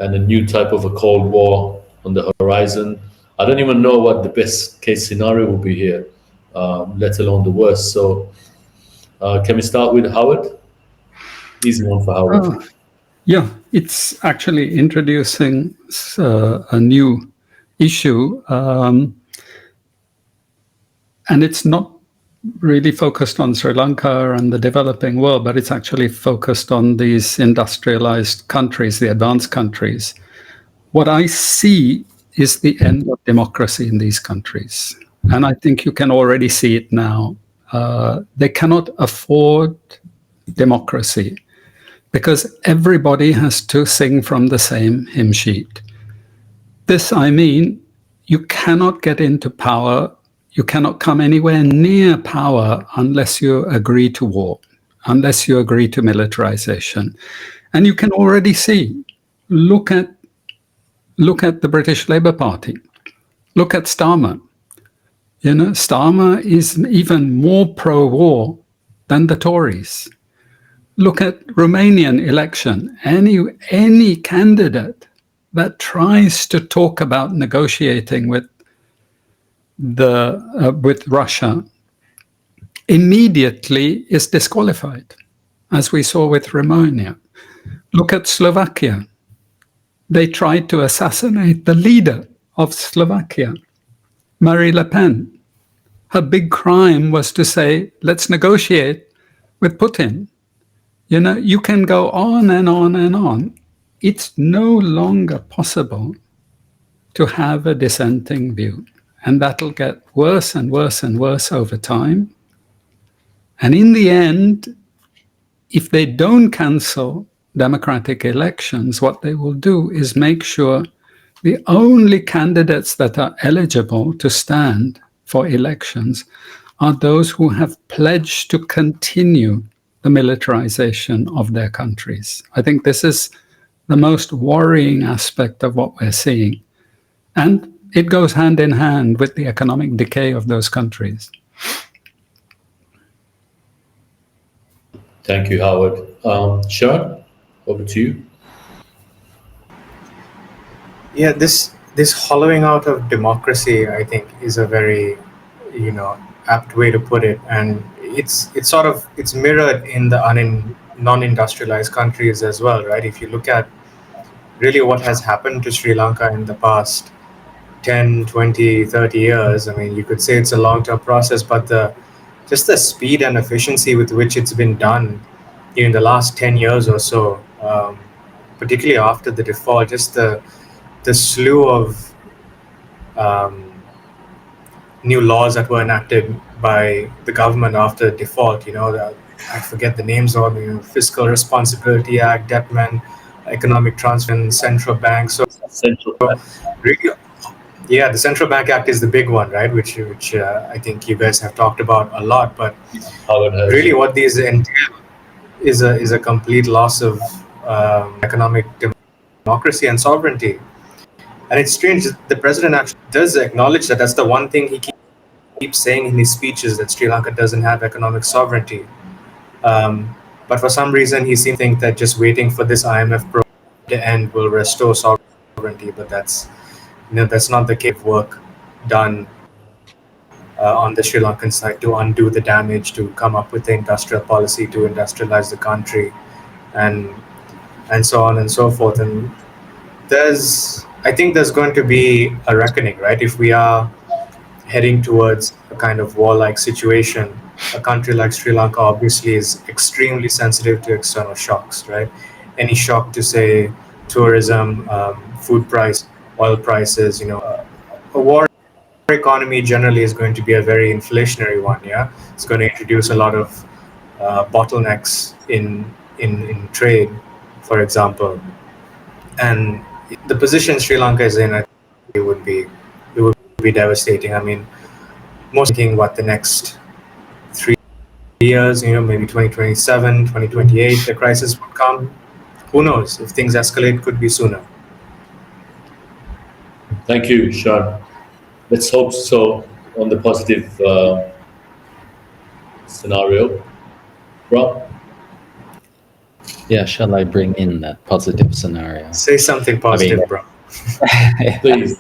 and a new type of a Cold War on the horizon. I don't even know what the best case scenario will be here, let alone the worst. So can we start with Howard? Easy one for Howard. Yeah, it's actually introducing a new issue, and it's not really focused on Sri Lanka and the developing world, but it's actually focused on these industrialized countries, the advanced countries. What I see is the end of democracy in these countries. And I think you can already see it now. They cannot afford democracy because everybody has to sing from the same hymn sheet. This, I mean, you cannot get into power, you cannot come anywhere near power unless you agree to war, unless you agree to militarization. And you can already see, look at the British Labour Party, look at Starmer. You know, Starmer is even more pro-war than the Tories. Look at Romanian election. Any candidate that tries to talk about negotiating with Russia immediately is disqualified, as we saw with Romania. Look at Slovakia. They tried to assassinate the leader of Slovakia, Marie Le Pen. Her big crime was to say, let's negotiate with Putin. You know, you can go on and on and on. It's no longer possible to have a dissenting view. And that'll get worse and worse and worse over time. And in the end, if they don't cancel democratic elections, what they will do is make sure the only candidates that are eligible to stand for elections are those who have pledged to continue the militarization of their countries. I think this is the most worrying aspect of what we're seeing. And it goes hand in hand with the economic decay of those countries. Thank you, Howard. Shiran, over to you. Yeah, this hollowing out of democracy, I think, is a very, apt way to put it, and it's mirrored in the non-industrialized countries as well, right? If you look at really what has happened to Sri Lanka in the past 10, 20, 30 years, I mean, you could say it's a long-term process, but just the speed and efficiency with which it's been done in the last 10 years or so, particularly after the default, just the slew of new laws that were enacted by the government after default, I forget the names of Fiscal Responsibility Act, Dependency, Economic Transfer, Central Bank. So really, yeah, the Central Bank Act is the big one, right? Which I think you guys have talked about a lot. But really, what these entail is a complete loss of economic democracy and sovereignty. And it's strange that the president actually does acknowledge that. That's the one thing he keeps saying in his speeches, that Sri Lanka doesn't have economic sovereignty. But for some reason, he seems to think that just waiting for this IMF program to end will restore sovereignty. But that's not the case of work done on the Sri Lankan side to undo the damage, to come up with the industrial policy to industrialize the country, and so on and so forth. And I think there's going to be a reckoning, right? If we are heading towards a kind of warlike situation, a country like Sri Lanka obviously is extremely sensitive to external shocks, right? Any shock to, say, tourism, food price, oil prices, a war economy generally is going to be a very inflationary one, yeah? It's going to introduce a lot of bottlenecks in trade, for example. And the position Sri Lanka is in, I think it would be devastating. I mean, most thinking the next 3 years, maybe 2027, 2028, the crisis would come. Who knows? If things escalate, could be sooner. Thank you, Shiran. Let's hope so on the positive scenario. Bram? Yeah, shall I bring in that positive scenario? Say something positive, bro. Please.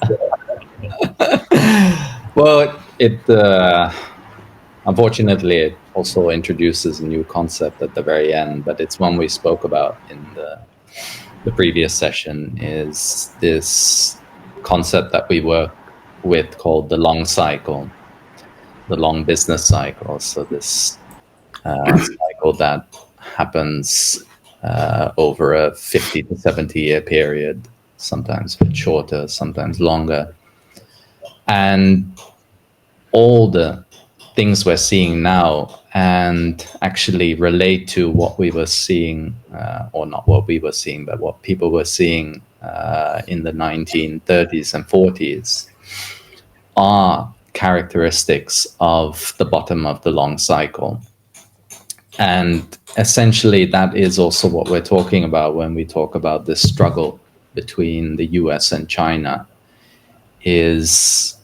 Well, unfortunately, it also introduces a new concept at the very end, but it's one we spoke about in the previous session, is this concept that we work with called the long cycle. long business cycle. So this cycle that happens over a 50 to 70 year period, sometimes a bit shorter, sometimes longer. And all the things we're seeing now and actually relate to what we were seeing, or not what we were seeing, but what people were seeing in the 1930s and 40s, are characteristics of the bottom of the long cycle. And essentially, that is also what we're talking about when we talk about this struggle between the US and China, is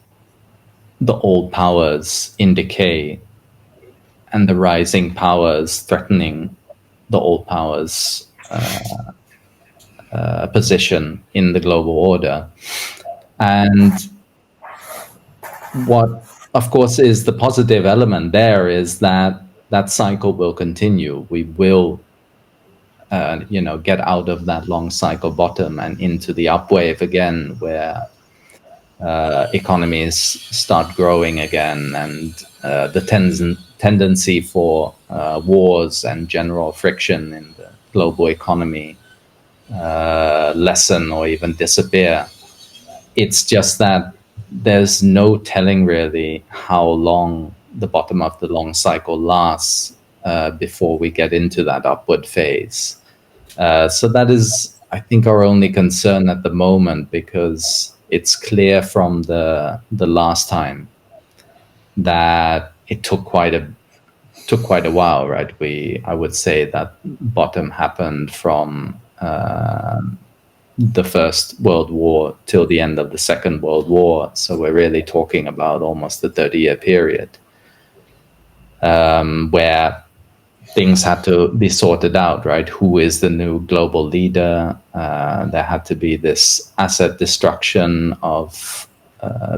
the old powers in decay and the rising powers threatening the old powers' position in the global order. And what, of course, is the positive element there is that that cycle will continue. We will, get out of that long cycle bottom and into the upwave again, where economies start growing again, and the tendency for wars and general friction in the global economy lessen or even disappear. It's just that there's no telling really how long the bottom of the long cycle lasts before we get into that upward phase. So that is, I think, our only concern at the moment, because it's clear from the last time that it took quite a while, right? I would say that bottom happened from the First World War till the end of the Second World War. So we're really talking about almost a 30-year period where things had to be sorted out, right? Who is the new global leader? There had to be this asset destruction of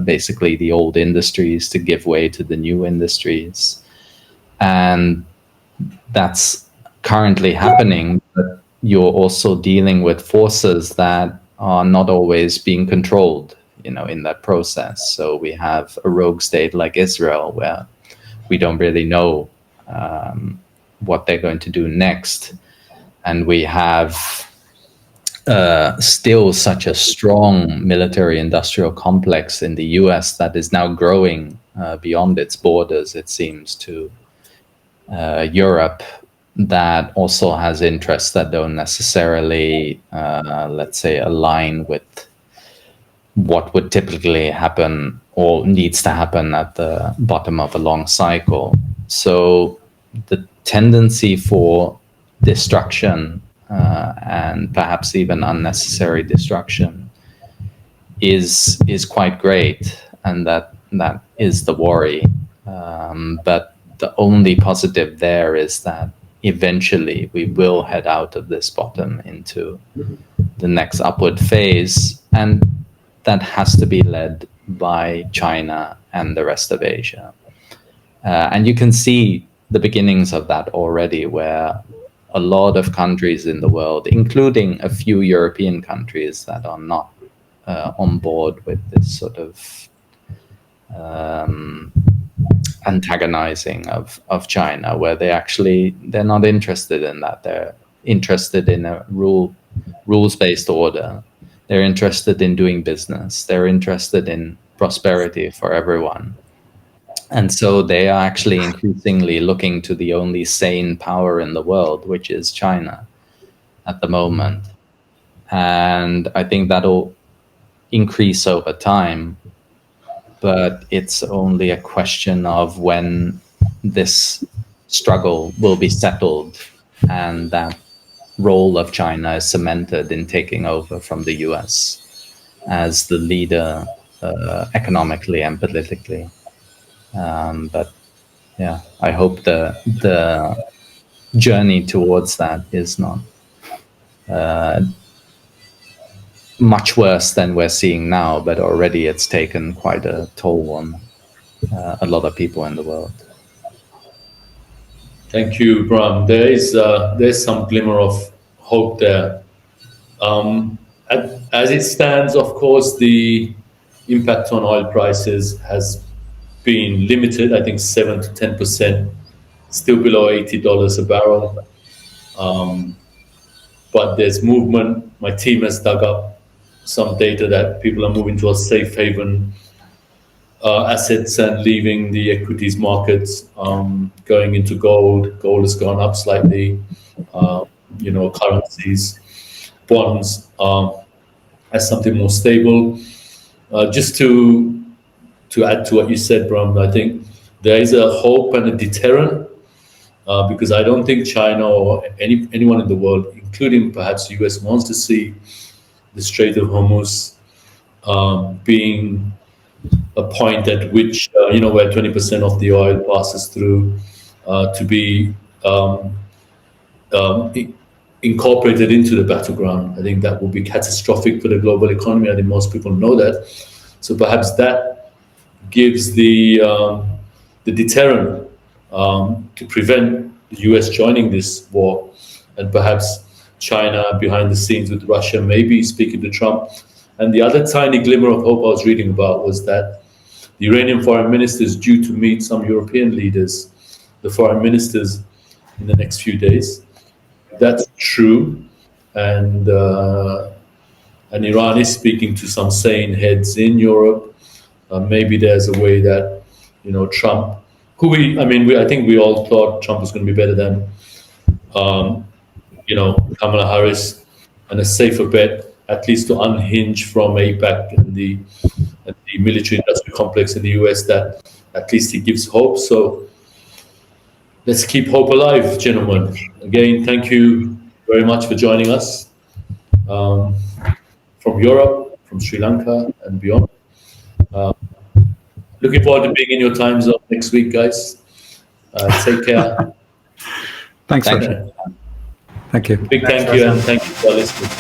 basically the old industries to give way to the new industries. And that's currently happening, but you're also dealing with forces that are not always being controlled, in that process. So we have a rogue state like Israel, where we don't really know what they're going to do next. And we have still such a strong military-industrial complex in the US that is now growing beyond its borders, it seems, to Europe, that also has interests that don't necessarily, let's say, align with what would typically happen or needs to happen at the bottom of a long cycle. So the tendency for destruction and perhaps even unnecessary destruction is quite great, and that is the worry. But the only positive there is that eventually we will head out of this bottom into the next upward phase, and that has to be led by China and the rest of Asia. And you can see the beginnings of that already, where a lot of countries in the world, including a few European countries that are not on board with this sort of antagonizing of China, where they're not interested in that. They're interested in a rules-based order. They're interested in doing business. They're interested in prosperity for everyone. And so they are actually increasingly looking to the only sane power in the world, which is China at the moment. And I think that'll increase over time, but it's only a question of when this struggle will be settled and that role of China is cemented in taking over from the US as the leader economically and politically. But yeah, I hope the journey towards that is not much worse than we're seeing now, but already it's taken quite a toll on a lot of people in the world. Thank you, Bram. There's some glimmer of hope there. As it stands, of course, the impact on oil prices has been limited. I think 7 to 10%, still below $80 a barrel. But there's movement. My team has dug up some data that people are moving towards safe haven assets and leaving the equities markets, going into gold. Gold has gone up slightly. Currencies, bonds, as something more stable. Just to add to what you said, Bram, I think there is a hope and a deterrent, because I don't think China or anyone in the world, including perhaps the US, wants to see the Strait of Hormuz being a point at which, where 20% of the oil passes through, to be incorporated into the battleground. I think that would be catastrophic for the global economy. I think most people know that. So perhaps that gives the deterrent to prevent the US joining this war, and perhaps China behind the scenes with Russia maybe speaking to Trump. And the other tiny glimmer of hope I was reading about was that the Iranian foreign minister is due to meet some European leaders, the foreign ministers, in the next few days. That's true, and Iran is speaking to some sane heads in Europe. Maybe there's a way that Trump, I think we all thought Trump was going to be better than Kamala Harris, and a safer bet, at least to unhinge from APAC and the military industrial complex in the US. That at least he gives hope. So let's keep hope alive, gentlemen. Again, thank you very much for joining us from Europe, from Sri Lanka, and beyond. Looking forward to being in your time zone next week, guys. Take care. Thanks, Roshan. Thank you. Big thank you, and thank you for listening.